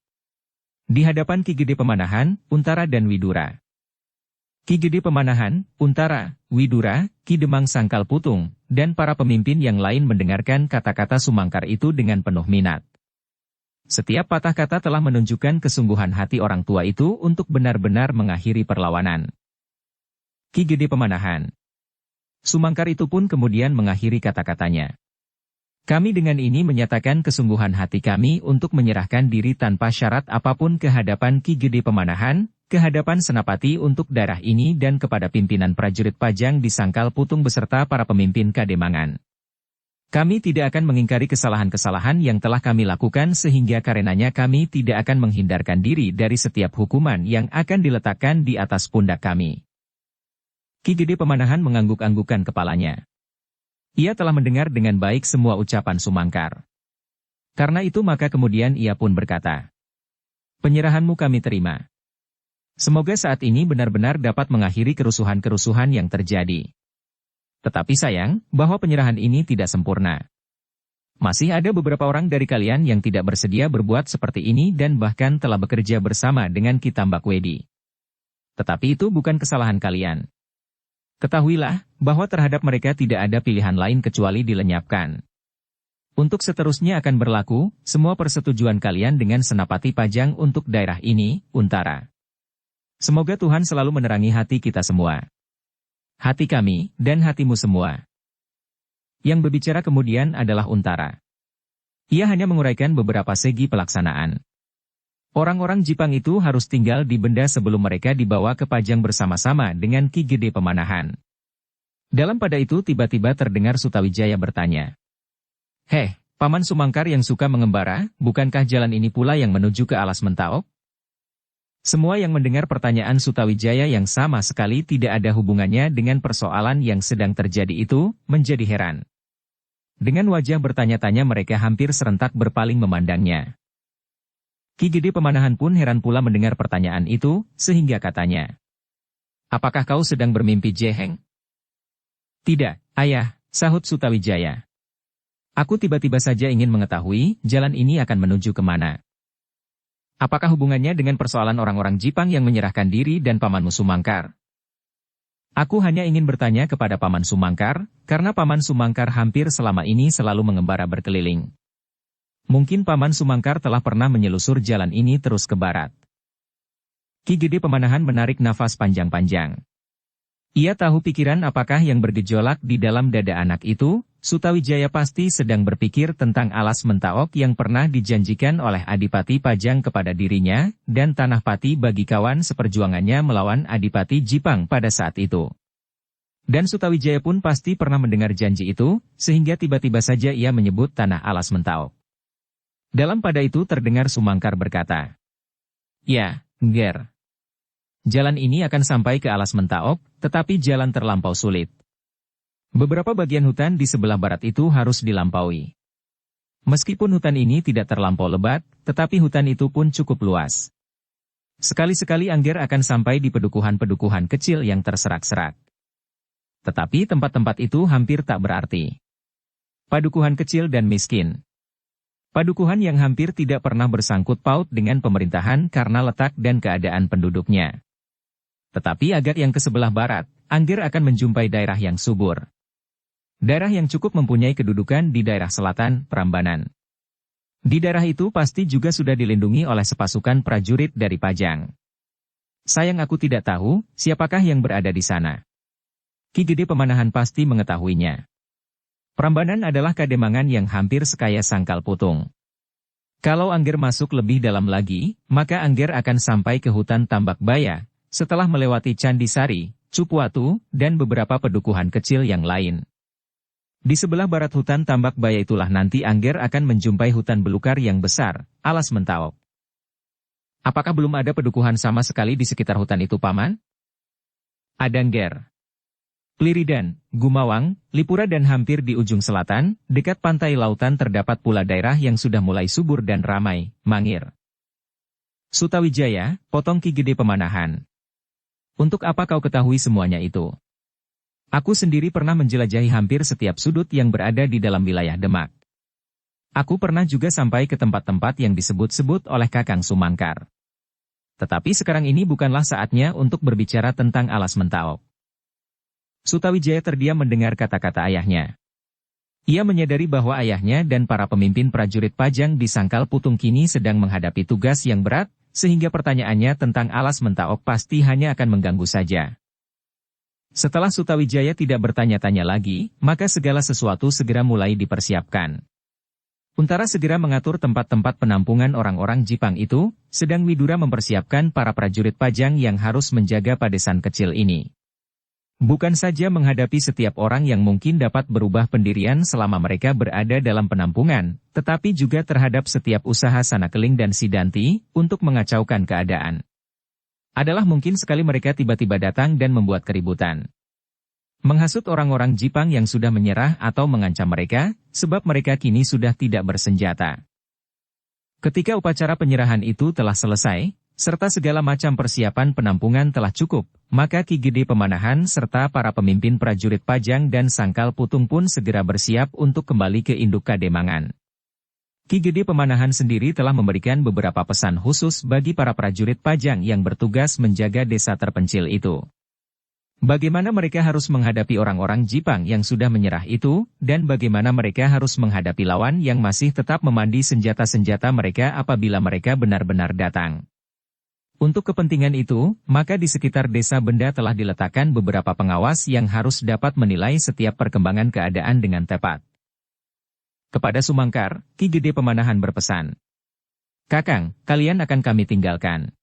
[SPEAKER 1] Di hadapan Ki Gede Pemanahan, Untara dan Widura. Ki Gede Pemanahan, Untara, Widura, Ki Demang Sangkal Putung, dan para pemimpin yang lain mendengarkan kata-kata Sumangkar itu dengan penuh minat. Setiap patah kata telah menunjukkan kesungguhan hati orang tua itu untuk benar-benar mengakhiri perlawanan. Ki Gede Pemanahan. Sumangkar itu pun kemudian mengakhiri kata-katanya. Kami dengan ini menyatakan kesungguhan hati kami untuk menyerahkan diri tanpa syarat apapun ke hadapan Ki Gede Pemanahan, ke hadapan Senapati untuk daerah ini dan kepada pimpinan prajurit Pajang di Sangkal Putung beserta para pemimpin Kademangan. Kami tidak akan mengingkari kesalahan-kesalahan yang telah kami lakukan sehingga karenanya kami tidak akan menghindarkan diri dari setiap hukuman yang akan diletakkan di atas pundak kami. Ki Gede Pemanahan mengangguk-anggukkan kepalanya. Ia telah mendengar dengan baik semua ucapan Sumangkar. Karena itu maka kemudian ia pun berkata, "Penyerahanmu kami terima. Semoga saat ini benar-benar dapat mengakhiri kerusuhan-kerusuhan yang terjadi. Tetapi sayang, bahwa penyerahan ini tidak sempurna. Masih ada beberapa orang dari kalian yang tidak bersedia berbuat seperti ini dan bahkan telah bekerja bersama dengan Ki Tambak Wedi. Tetapi itu bukan kesalahan kalian. Ketahuilah, bahwa terhadap mereka tidak ada pilihan lain kecuali dilenyapkan. Untuk seterusnya akan berlaku, semua persetujuan kalian dengan Senapati Pajang untuk daerah ini, Untara. Semoga Tuhan selalu menerangi hati kita semua. Hati kami, dan hatimu semua." Yang berbicara kemudian adalah Untara. Ia hanya menguraikan beberapa segi pelaksanaan. Orang-orang Jipang itu harus tinggal di benda sebelum mereka dibawa ke Pajang bersama-sama dengan Ki Gede Pemanahan. Dalam pada itu tiba-tiba terdengar Sutawijaya bertanya, "Heh, Paman Sumangkar yang suka mengembara, bukankah jalan ini pula yang menuju ke Alas Mentaok?" Semua yang mendengar pertanyaan Sutawijaya yang sama sekali tidak ada hubungannya dengan persoalan yang sedang terjadi itu, menjadi heran. Dengan wajah bertanya-tanya mereka hampir serentak berpaling memandangnya. Ki Gede Pemanahan pun heran pula mendengar pertanyaan itu, sehingga katanya, "Apakah kau sedang bermimpi, Jeheng?" "Tidak, Ayah," sahut Sutawijaya. "Aku tiba-tiba saja ingin mengetahui, jalan ini akan menuju kemana. Apakah hubungannya dengan persoalan orang-orang Jipang yang menyerahkan diri dan Pamanmu Sumangkar?" "Aku hanya ingin bertanya kepada Paman Sumangkar, karena Paman Sumangkar hampir selama ini selalu mengembara berkeliling. Mungkin Paman Sumangkar telah pernah menyelusur jalan ini terus ke barat." Ki Gede Pemanahan menarik nafas panjang-panjang. Ia tahu pikiran apakah yang bergejolak di dalam dada anak itu. Sutawijaya pasti sedang berpikir tentang alas Mentaok yang pernah dijanjikan oleh Adipati Pajang kepada dirinya, dan tanah pati bagi kawan seperjuangannya melawan Adipati Jipang pada saat itu. Dan Sutawijaya pun pasti pernah mendengar janji itu, sehingga tiba-tiba saja ia menyebut tanah alas Mentaok. Dalam pada itu terdengar Sumangkar berkata, "Ya, Nger. Jalan ini akan sampai ke alas Mentaok, tetapi jalan terlampau sulit. Beberapa bagian hutan di sebelah barat itu harus dilampaui. Meskipun hutan ini tidak terlampau lebat, tetapi hutan itu pun cukup luas. Sekali-sekali Angger akan sampai di pedukuhan-pedukuhan kecil yang terserak-serak. Tetapi tempat-tempat itu hampir tak berarti. Padukuhan kecil dan miskin. Padukuhan yang hampir tidak pernah bersangkut paut dengan pemerintahan karena letak dan keadaan penduduknya. Tetapi agak yang ke sebelah barat, Angger akan menjumpai daerah yang subur. Daerah yang cukup mempunyai kedudukan di daerah selatan, Prambanan. Di daerah itu pasti juga sudah dilindungi oleh sepasukan prajurit dari Pajang. Sayang aku tidak tahu, siapakah yang berada di sana. Ki Gede Pemanahan pasti mengetahuinya. Prambanan adalah kademangan yang hampir sekaya Sangkal Putung. Kalau Angger masuk lebih dalam lagi, maka Angger akan sampai ke hutan Tambak Baya, setelah melewati Candi Sari, Cupuatu, dan beberapa pedukuhan kecil yang lain. Di sebelah barat hutan Tambak Baya itulah nanti Angger akan menjumpai hutan belukar yang besar, alas Mentaok. Apakah belum ada pedukuhan sama sekali di sekitar hutan itu, Paman? Ada, Angger. Pliridan, Gumawang, Lipura dan hampir di ujung selatan, dekat pantai lautan terdapat pula daerah yang sudah mulai subur dan ramai, Mangir. Sutawijaya, potong Ki Gede Pemanahan. Untuk apa kau ketahui semuanya itu? Aku sendiri pernah menjelajahi hampir setiap sudut yang berada di dalam wilayah Demak. Aku pernah juga sampai ke tempat-tempat yang disebut-sebut oleh Kakang Sumangkar. Tetapi sekarang ini bukanlah saatnya untuk berbicara tentang alas Mentaok. Sutawijaya terdiam mendengar kata-kata ayahnya. Ia menyadari bahwa ayahnya dan para pemimpin prajurit Pajang di Sangkal Putung kini sedang menghadapi tugas yang berat, sehingga pertanyaannya tentang alas Mentaok pasti hanya akan mengganggu saja. Setelah Sutawijaya tidak bertanya-tanya lagi, maka segala sesuatu segera mulai dipersiapkan. Untara segera mengatur tempat-tempat penampungan orang-orang Jipang itu, sedang Widura mempersiapkan para prajurit Pajang yang harus menjaga padesan kecil ini. Bukan saja menghadapi setiap orang yang mungkin dapat berubah pendirian selama mereka berada dalam penampungan, tetapi juga terhadap setiap usaha Sanakeling dan Sidanti, untuk mengacaukan keadaan. Adalah mungkin sekali mereka tiba-tiba datang dan membuat keributan. Menghasut orang-orang Jipang yang sudah menyerah atau mengancam mereka, sebab mereka kini sudah tidak bersenjata. Ketika upacara penyerahan itu telah selesai, serta segala macam persiapan penampungan telah cukup, maka Ki Gede Pemanahan serta para pemimpin prajurit Pajang dan Sangkal Putung pun segera bersiap untuk kembali ke induk Kademangan. Ki Gede Pemanahan sendiri telah memberikan beberapa pesan khusus bagi para prajurit Pajang yang bertugas menjaga desa terpencil itu. Bagaimana mereka harus menghadapi orang-orang Jipang yang sudah menyerah itu, dan bagaimana mereka harus menghadapi lawan yang masih tetap memandi senjata-senjata mereka apabila mereka benar-benar datang. Untuk kepentingan itu, maka di sekitar desa benda telah diletakkan beberapa pengawas yang harus dapat menilai setiap perkembangan keadaan dengan tepat. Kepada Sumangkar, Ki Gede Pemanahan berpesan, "Kakang, kalian akan kami tinggalkan.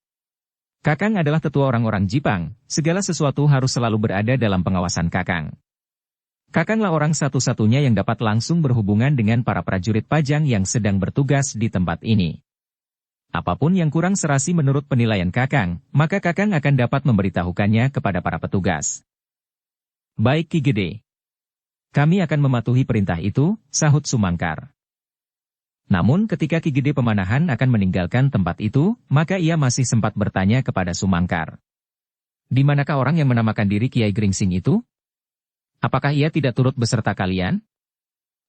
[SPEAKER 1] Kakang adalah tetua orang-orang Jipang, segala sesuatu harus selalu berada dalam pengawasan Kakang. Kakanglah orang satu-satunya yang dapat langsung berhubungan dengan para prajurit Pajang yang sedang bertugas di tempat ini. Apapun yang kurang serasi menurut penilaian Kakang, maka Kakang akan dapat memberitahukannya kepada para petugas." "Baik Ki Gede. Kami akan mematuhi perintah itu," sahut Sumangkar. Namun ketika Ki Gede Pemanahan akan meninggalkan tempat itu, maka ia masih sempat bertanya kepada Sumangkar. "Di manakah orang yang menamakan diri Kiai Gringsing itu? Apakah ia tidak turut beserta kalian?"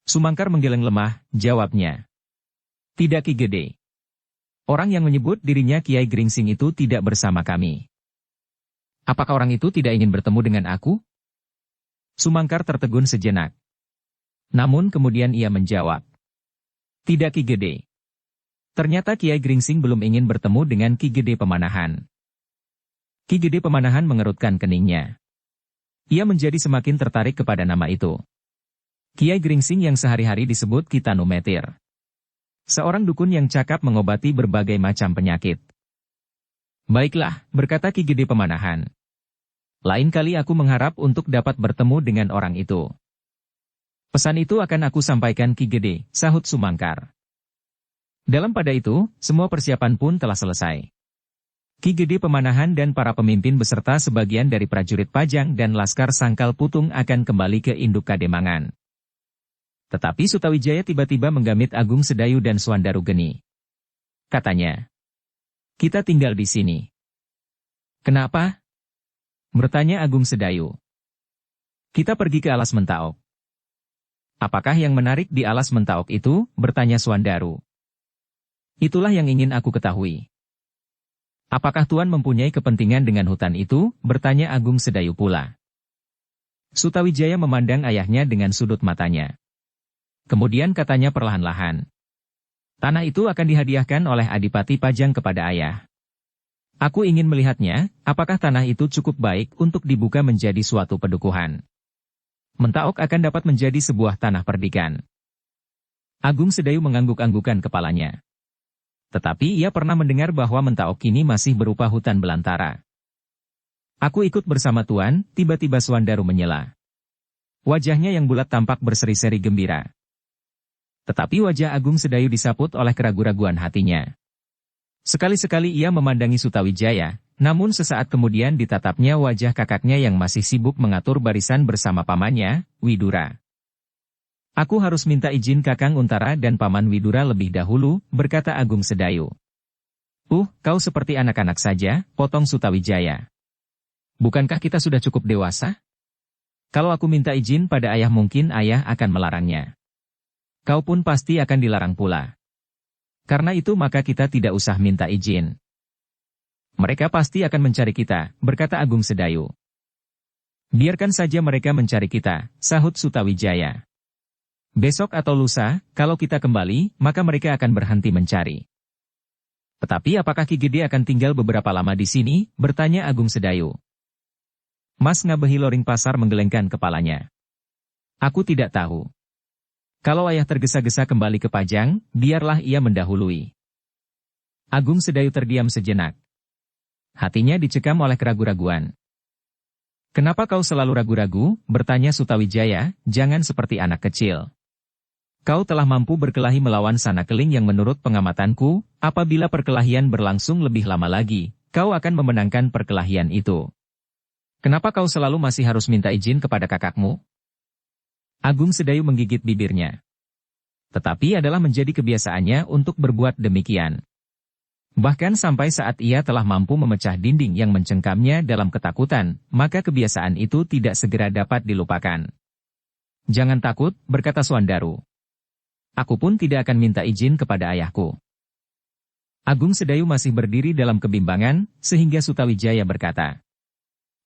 [SPEAKER 1] Sumangkar menggeleng lemah, jawabnya. "Tidak Ki Gede. Orang yang menyebut dirinya Kiai Gringsing itu tidak bersama kami." "Apakah orang itu tidak ingin bertemu dengan aku?" Sumangkar tertegun sejenak. Namun kemudian ia menjawab, "Tidak Ki Gede. Ternyata Kiai Gringsing belum ingin bertemu dengan Ki Gede Pemanahan." Ki Gede Pemanahan mengerutkan keningnya. Ia menjadi semakin tertarik kepada nama itu. Kiai Gringsing yang sehari-hari disebut Kitanumetir. Seorang dukun yang cakap mengobati berbagai macam penyakit. Baiklah, berkata Ki Gede Pemanahan. Lain kali aku mengharap untuk dapat bertemu dengan orang itu. Pesan itu akan aku sampaikan Ki Gede, sahut Sumangkar. Dalam pada itu, semua persiapan pun telah selesai. Ki Gede Pemanahan dan para pemimpin beserta sebagian dari prajurit Pajang dan Laskar Sangkal Putung akan kembali ke Induk Kademangan. Tetapi Sutawijaya tiba-tiba menggamit Agung Sedayu dan Swandaru Geni. Katanya, "Kita tinggal di sini." "Kenapa?" bertanya Agung Sedayu. "Kita pergi ke Alas Mentaok." "Apakah yang menarik di Alas Mentaok itu?" bertanya Swandaru. "Itulah yang ingin aku ketahui." "Apakah Tuan mempunyai kepentingan dengan hutan itu?" bertanya Agung Sedayu pula. Sutawijaya memandang ayahnya dengan sudut matanya. Kemudian katanya perlahan-lahan, "Tanah itu akan dihadiahkan oleh Adipati Pajang kepada ayah. Aku ingin melihatnya, apakah tanah itu cukup baik untuk dibuka menjadi suatu pedukuhan. Mentaok akan dapat menjadi sebuah tanah perdikan." Agung Sedayu mengangguk-anggukan kepalanya. Tetapi ia pernah mendengar bahwa Mentaok kini masih berupa hutan belantara. "Aku ikut bersama Tuan," tiba-tiba Swandaru menyela. Wajahnya yang bulat tampak berseri-seri gembira. Tetapi wajah Agung Sedayu disaput oleh keraguan-raguan hatinya. Sekali-sekali ia memandangi Sutawijaya, namun sesaat kemudian ditatapnya wajah kakaknya yang masih sibuk mengatur barisan bersama pamannya, Widura. "Aku harus minta izin Kakang Untara dan Paman Widura lebih dahulu," berkata Agung Sedayu. Kau seperti anak-anak saja," potong Sutawijaya. "Bukankah kita sudah cukup dewasa? Kalau aku minta izin pada ayah mungkin ayah akan melarangnya. Kau pun pasti akan dilarang pula. Karena itu maka kita tidak usah minta izin." "Mereka pasti akan mencari kita," berkata Agung Sedayu. "Biarkan saja mereka mencari kita," sahut Sutawijaya. "Besok atau lusa, kalau kita kembali, maka mereka akan berhenti mencari." "Tetapi apakah Ki Gede akan tinggal beberapa lama di sini?" bertanya Agung Sedayu. Mas Ngabehi Loring Pasar menggelengkan kepalanya. "Aku tidak tahu. Kalau ayah tergesa-gesa kembali ke Pajang, biarlah ia mendahului." Agung Sedayu terdiam sejenak. Hatinya dicekam oleh keraguan-raguan. "Kenapa kau selalu ragu-ragu?" bertanya Sutawijaya, "jangan seperti anak kecil. Kau telah mampu berkelahi melawan Sana Keling yang menurut pengamatanku, apabila perkelahian berlangsung lebih lama lagi, kau akan memenangkan perkelahian itu. Kenapa kau selalu masih harus minta izin kepada kakakmu?" Agung Sedayu menggigit bibirnya. Tetapi adalah menjadi kebiasaannya untuk berbuat demikian. Bahkan sampai saat ia telah mampu memecah dinding yang mencengkamnya dalam ketakutan, maka kebiasaan itu tidak segera dapat dilupakan. "Jangan takut," berkata Swandaru. "Aku pun tidak akan minta izin kepada ayahku." Agung Sedayu masih berdiri dalam kebimbangan, sehingga Sutawijaya berkata,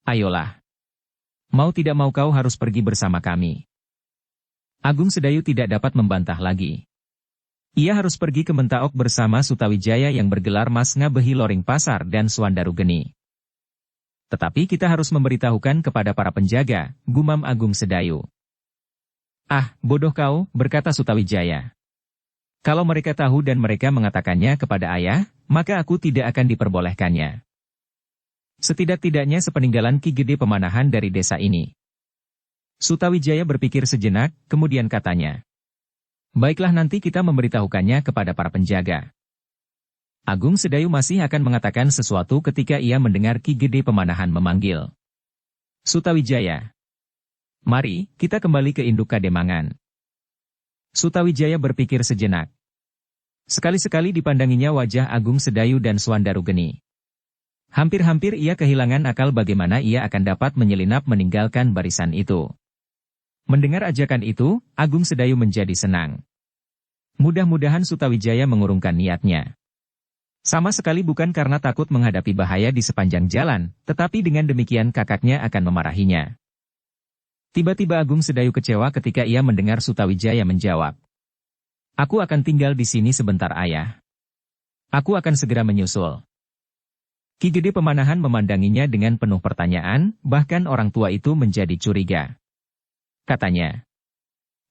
[SPEAKER 1] "Ayolah. Mau tidak mau kau harus pergi bersama kami." Agung Sedayu tidak dapat membantah lagi. Ia harus pergi ke Mentaok bersama Sutawijaya yang bergelar Mas Ngabehi Loring Pasar dan Swandaru Geni. "Tetapi kita harus memberitahukan kepada para penjaga," gumam Agung Sedayu. "Ah, bodoh kau," berkata Sutawijaya. "Kalau mereka tahu dan mereka mengatakannya kepada ayah, maka aku tidak akan diperbolehkannya. Setidak-tidaknya sepeninggalan Ki Gede Pemanahan dari desa ini." Sutawijaya berpikir sejenak, kemudian katanya, "Baiklah nanti kita memberitahukannya kepada para penjaga." Agung Sedayu masih akan mengatakan sesuatu ketika ia mendengar Ki Gede Pemanahan memanggil, "Sutawijaya. Mari, kita kembali ke Induk Kademangan." Sutawijaya berpikir sejenak. Sekali-sekali dipandanginya wajah Agung Sedayu dan Swandaru Geni. Hampir-hampir ia kehilangan akal bagaimana ia akan dapat menyelinap meninggalkan barisan itu. Mendengar ajakan itu, Agung Sedayu menjadi senang. Mudah-mudahan Sutawijaya mengurungkan niatnya. Sama sekali bukan karena takut menghadapi bahaya di sepanjang jalan, tetapi dengan demikian kakaknya akan memarahinya. Tiba-tiba Agung Sedayu kecewa ketika ia mendengar Sutawijaya menjawab, "Aku akan tinggal di sini sebentar ayah. Aku akan segera menyusul." Ki Gede Pemanahan memandanginya dengan penuh pertanyaan, bahkan orang tua itu menjadi curiga. Katanya,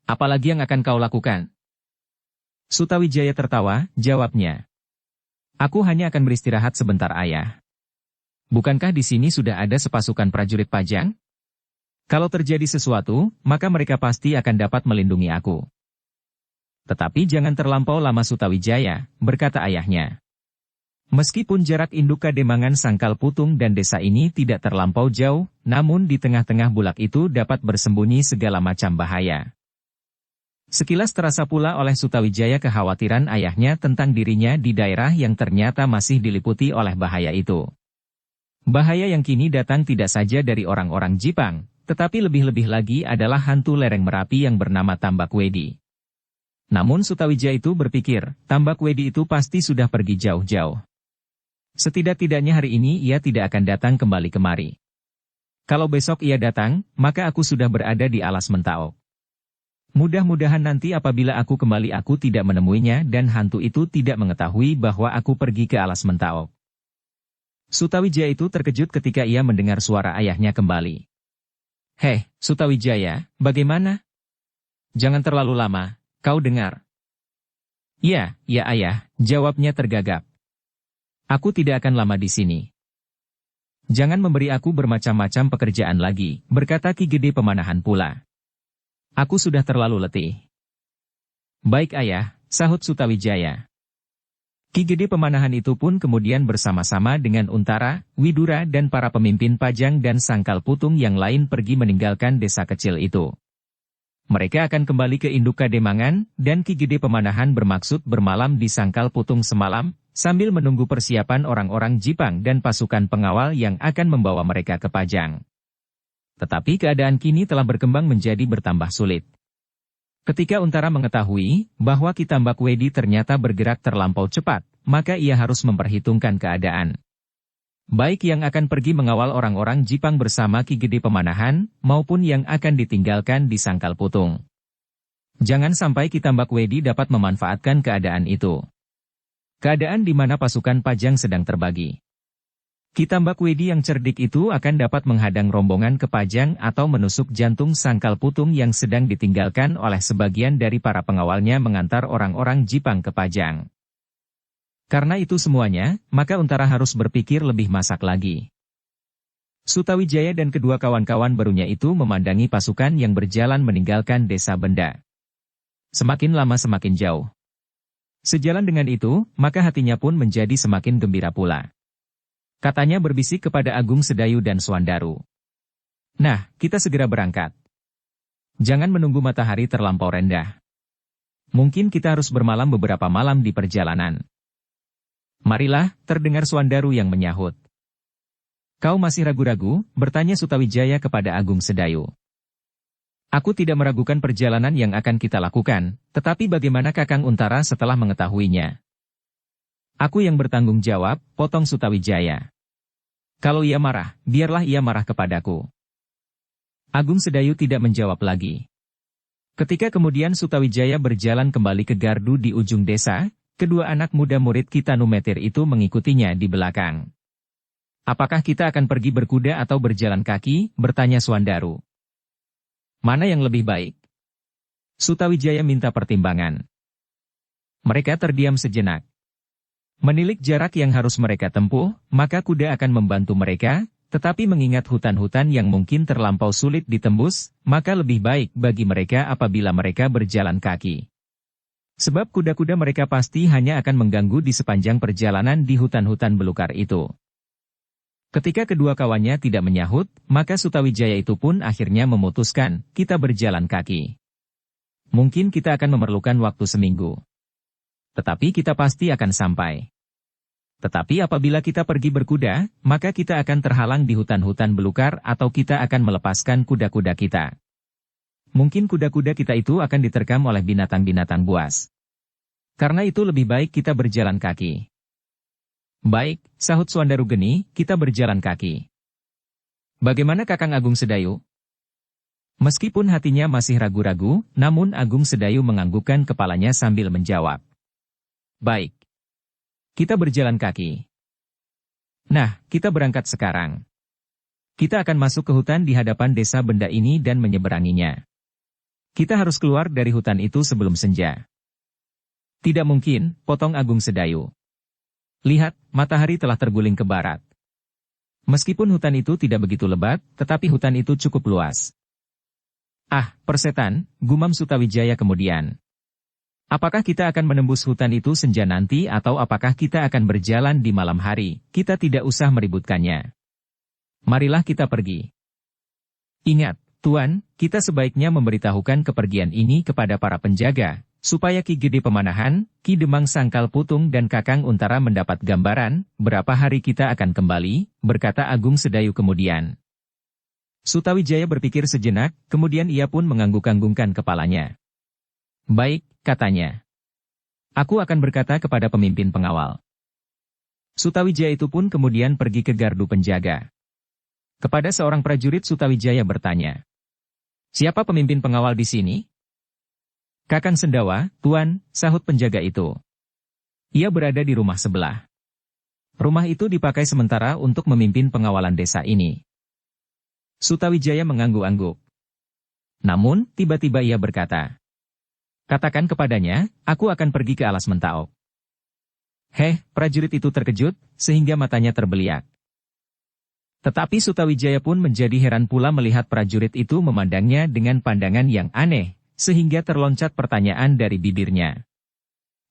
[SPEAKER 1] "Apalagi yang akan kau lakukan?" Sutawijaya tertawa, jawabnya, "Aku hanya akan beristirahat sebentar, Ayah. Bukankah di sini sudah ada sepasukan prajurit Pajang? Kalau terjadi sesuatu, maka mereka pasti akan dapat melindungi aku." "Tetapi jangan terlampau lama, Sutawijaya," berkata ayahnya. "Meskipun jarak induk Kademangan, Sangkal Putung dan desa ini tidak terlampau jauh, namun di tengah-tengah bulak itu dapat bersembunyi segala macam bahaya." Sekilas terasa pula oleh Sutawijaya kekhawatiran ayahnya tentang dirinya di daerah yang ternyata masih diliputi oleh bahaya itu. Bahaya yang kini datang tidak saja dari orang-orang Jipang, tetapi lebih-lebih lagi adalah hantu lereng Merapi yang bernama Tambak Wedi. Namun Sutawijaya itu berpikir, Tambak Wedi itu pasti sudah pergi jauh-jauh. Setidak-tidaknya hari ini ia tidak akan datang kembali kemari. Kalau besok ia datang, maka aku sudah berada di alas Mentaok. Mudah-mudahan nanti apabila aku kembali aku tidak menemuinya dan hantu itu tidak mengetahui bahwa aku pergi ke alas Mentaok. Sutawijaya itu terkejut ketika ia mendengar suara ayahnya kembali. "Hei, Sutawijaya, bagaimana? Jangan terlalu lama, kau dengar?" "Ya, ya ayah," jawabnya tergagap. "Aku tidak akan lama di sini." "Jangan memberi aku bermacam-macam pekerjaan lagi," berkata Ki Gede Pemanahan pula. "Aku sudah terlalu letih." "Baik ayah," sahut Sutawijaya. Ki Gede Pemanahan itu pun kemudian bersama-sama dengan Untara, Widura dan para pemimpin Pajang dan Sangkal Putung yang lain pergi meninggalkan desa kecil itu. Mereka akan kembali ke induk Kademangan, dan Ki Gede Pemanahan bermaksud bermalam di Sangkal Putung semalam, sambil menunggu persiapan orang-orang Jipang dan pasukan pengawal yang akan membawa mereka ke Pajang. Tetapi keadaan kini telah berkembang menjadi bertambah sulit. Ketika Untara mengetahui bahwa Ki Tambak Wedi ternyata bergerak terlampau cepat, maka ia harus memperhitungkan keadaan. Baik yang akan pergi mengawal orang-orang Jipang bersama Ki Gede Pemanahan, maupun yang akan ditinggalkan di Sangkal Putung. Jangan sampai Ki Tambak Wedi dapat memanfaatkan keadaan itu. Keadaan di mana pasukan Pajang sedang terbagi. Ki Tambak Wedi yang cerdik itu akan dapat menghadang rombongan ke Pajang atau menusuk jantung Sangkal Putung yang sedang ditinggalkan oleh sebagian dari para pengawalnya mengantar orang-orang Jipang ke Pajang. Karena itu semuanya, maka Untara harus berpikir lebih masak lagi. Sutawijaya dan kedua kawan-kawan barunya itu memandangi pasukan yang berjalan meninggalkan desa Benda. Semakin lama semakin jauh. Sejalan dengan itu, maka hatinya pun menjadi semakin gembira pula. Katanya berbisik kepada Agung Sedayu dan Swandaru. "Nah, kita segera berangkat. Jangan menunggu matahari terlampau rendah. Mungkin kita harus bermalam beberapa malam di perjalanan." "Marilah," terdengar Swandaru yang menyahut. "Kau masih ragu-ragu?" bertanya Sutawijaya kepada Agung Sedayu. "Aku tidak meragukan perjalanan yang akan kita lakukan, tetapi bagaimana Kakang Untara setelah mengetahuinya?" "Aku yang bertanggung jawab," potong Sutawijaya. "Kalau ia marah, biarlah ia marah kepadaku." Agung Sedayu tidak menjawab lagi. Ketika kemudian Sutawijaya berjalan kembali ke gardu di ujung desa, kedua anak muda murid Ki Tanumetir itu mengikutinya di belakang. "Apakah kita akan pergi berkuda atau berjalan kaki?" bertanya Swandaru. "Mana yang lebih baik?" Sutawijaya minta pertimbangan. Mereka terdiam sejenak. Menilik jarak yang harus mereka tempuh, maka kuda akan membantu mereka, tetapi mengingat hutan-hutan yang mungkin terlampau sulit ditembus, maka lebih baik bagi mereka apabila mereka berjalan kaki. Sebab kuda-kuda mereka pasti hanya akan mengganggu di sepanjang perjalanan di hutan-hutan belukar itu. Ketika kedua kawannya tidak menyahut, maka Sutawijaya itu pun akhirnya memutuskan, "Kita berjalan kaki. Mungkin kita akan memerlukan waktu seminggu. Tetapi kita pasti akan sampai. Tetapi apabila kita pergi berkuda, maka kita akan terhalang di hutan-hutan belukar atau kita akan melepaskan kuda-kuda kita. Mungkin kuda-kuda kita itu akan diterkam oleh binatang-binatang buas. Karena itu lebih baik kita berjalan kaki." "Baik," sahut Swandaru Geni, "kita berjalan kaki." "Bagaimana Kakang Agung Sedayu?" Meskipun hatinya masih ragu-ragu, namun Agung Sedayu menganggukkan kepalanya sambil menjawab. "Baik. Kita berjalan kaki." Nah, kita berangkat sekarang. Kita akan masuk ke hutan di hadapan desa benda ini dan menyeberanginya. Kita harus keluar dari hutan itu sebelum senja. Tidak mungkin, potong Agung Sedayu. Lihat, matahari telah terguling ke barat. Meskipun hutan itu tidak begitu lebat, tetapi hutan itu cukup luas. Ah, persetan, gumam Sutawijaya kemudian. Apakah kita akan menembus hutan itu senja nanti atau apakah kita akan berjalan di malam hari? Kita tidak usah meributkannya. Marilah kita pergi. Ingat, Tuan, kita sebaiknya memberitahukan kepergian ini kepada para penjaga, supaya Ki Gede Pemanahan, Ki Demang Sangkal Putung dan Kakang Untara mendapat gambaran, berapa hari kita akan kembali, berkata Agung Sedayu kemudian. Sutawijaya berpikir sejenak, kemudian ia pun mengangguk-anggungkan kepalanya. Baik, katanya. Aku akan berkata kepada pemimpin pengawal. Sutawijaya itu pun kemudian pergi ke gardu penjaga. Kepada seorang prajurit Sutawijaya bertanya. Siapa pemimpin pengawal di sini? Kakang Sendawa, Tuan, sahut penjaga itu. Ia berada di rumah sebelah. Rumah itu dipakai sementara untuk memimpin pengawalan desa ini. Sutawijaya mengangguk-angguk. Namun, tiba-tiba ia berkata. Katakan kepadanya, aku akan pergi ke Alas Mentaok. Prajurit itu terkejut, sehingga matanya terbeliak. Tetapi Sutawijaya pun menjadi heran pula melihat prajurit itu memandangnya dengan pandangan yang aneh, sehingga terloncat pertanyaan dari bibirnya.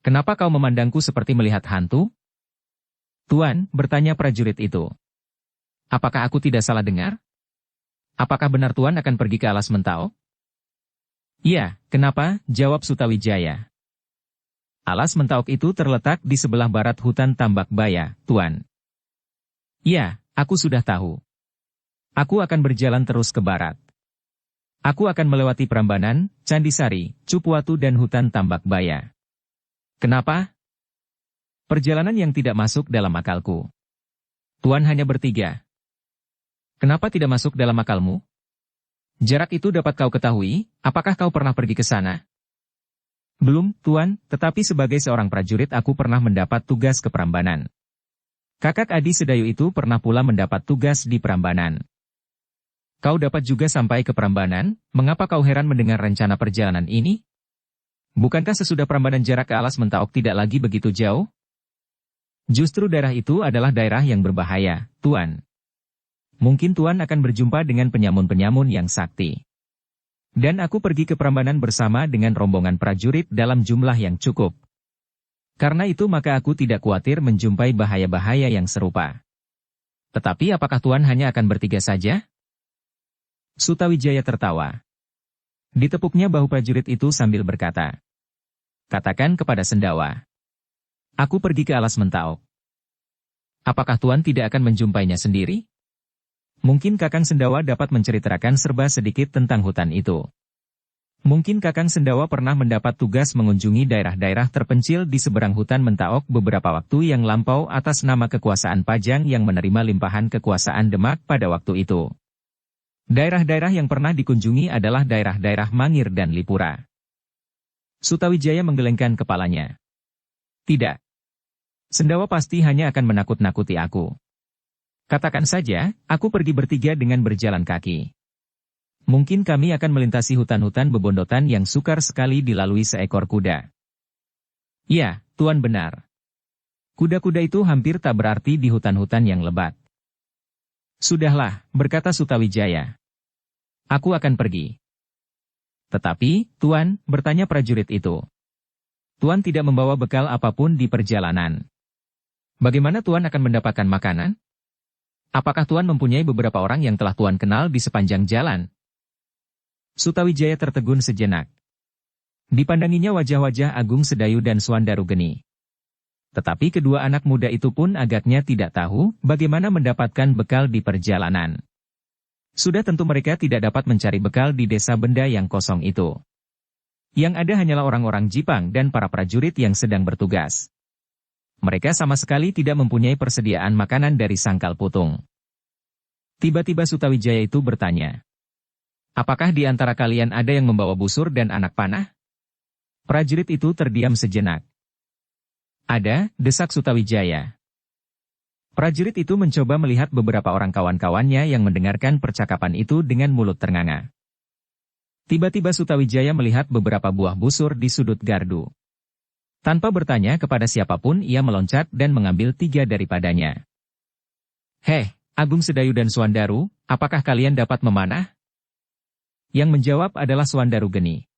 [SPEAKER 1] Kenapa kau memandangku seperti melihat hantu? Tuan, bertanya prajurit itu. Apakah aku tidak salah dengar? Apakah benar Tuan akan pergi ke Alas Mentaok? Iya, kenapa? Jawab Sutawijaya. Alas Mentaok itu terletak di sebelah barat hutan Tambak Baya, Tuan. Iya, aku sudah tahu. Aku akan berjalan terus ke barat. Aku akan melewati Prambanan, Candisari, Cupuatu dan hutan Tambak Baya. Kenapa? Perjalanan yang tidak masuk dalam akalku. Tuan hanya bertiga. Kenapa tidak masuk dalam akalmu? Jarak itu dapat kau ketahui, apakah kau pernah pergi ke sana? Belum, Tuan, tetapi sebagai seorang prajurit aku pernah mendapat tugas ke Prambanan. Kakak Adi Sedayu itu pernah pula mendapat tugas di Prambanan. Kau dapat juga sampai ke Prambanan, mengapa kau heran mendengar rencana perjalanan ini? Bukankah sesudah Prambanan jarak ke Alas Mentaok tidak lagi begitu jauh? Justru daerah itu adalah daerah yang berbahaya, Tuan. Mungkin Tuan akan berjumpa dengan penyamun-penyamun yang sakti. Dan aku pergi ke Prambanan bersama dengan rombongan prajurit dalam jumlah yang cukup. Karena itu maka aku tidak khawatir menjumpai bahaya-bahaya yang serupa. Tetapi apakah Tuan hanya akan bertiga saja? Sutawijaya tertawa. Ditepuknya bahu prajurit itu sambil berkata. Katakan kepada Sendawa. Aku pergi ke Alas Mentaok. Apakah Tuan tidak akan menjumpainya sendiri? Mungkin Kakang Sendawa dapat menceritakan serba sedikit tentang hutan itu. Mungkin Kakang Sendawa pernah mendapat tugas mengunjungi daerah-daerah terpencil di seberang hutan Mentaok beberapa waktu yang lampau atas nama kekuasaan Pajang yang menerima limpahan kekuasaan Demak pada waktu itu. Daerah-daerah yang pernah dikunjungi adalah daerah-daerah Mangir dan Lipura. Sutawijaya menggelengkan kepalanya. Tidak. Sendawa pasti hanya akan menakut-nakuti aku. Katakan saja, aku pergi bertiga dengan berjalan kaki. Mungkin kami akan melintasi hutan-hutan bebondotan yang sukar sekali dilalui seekor kuda. Ya, Tuan benar. Kuda-kuda itu hampir tak berarti di hutan-hutan yang lebat. Sudahlah, berkata Sutawijaya. Aku akan pergi. Tetapi, Tuan, bertanya prajurit itu. Tuan tidak membawa bekal apapun di perjalanan. Bagaimana Tuan akan mendapatkan makanan? Apakah Tuan mempunyai beberapa orang yang telah Tuan kenal di sepanjang jalan? Sutawijaya tertegun sejenak. Dipandanginya wajah-wajah Agung Sedayu dan Suandaru Geni. Tetapi kedua anak muda itu pun agaknya tidak tahu bagaimana mendapatkan bekal di perjalanan. Sudah tentu mereka tidak dapat mencari bekal di desa benda yang kosong itu. Yang ada hanyalah orang-orang Jipang dan para prajurit yang sedang bertugas. Mereka sama sekali tidak mempunyai persediaan makanan dari Sangkal Putung. Tiba-tiba Sutawijaya itu bertanya. Apakah di antara kalian ada yang membawa busur dan anak panah? Prajurit itu terdiam sejenak. Ada, desak Sutawijaya. Prajurit itu mencoba melihat beberapa orang kawan-kawannya yang mendengarkan percakapan itu dengan mulut ternganga. Tiba-tiba Sutawijaya melihat beberapa buah busur di sudut gardu. Tanpa bertanya kepada siapapun, ia meloncat dan mengambil 3 daripadanya. "Heh, Agung Sedayu dan Suandaru, apakah kalian dapat memanah?" Yang menjawab adalah Suandaru Geni.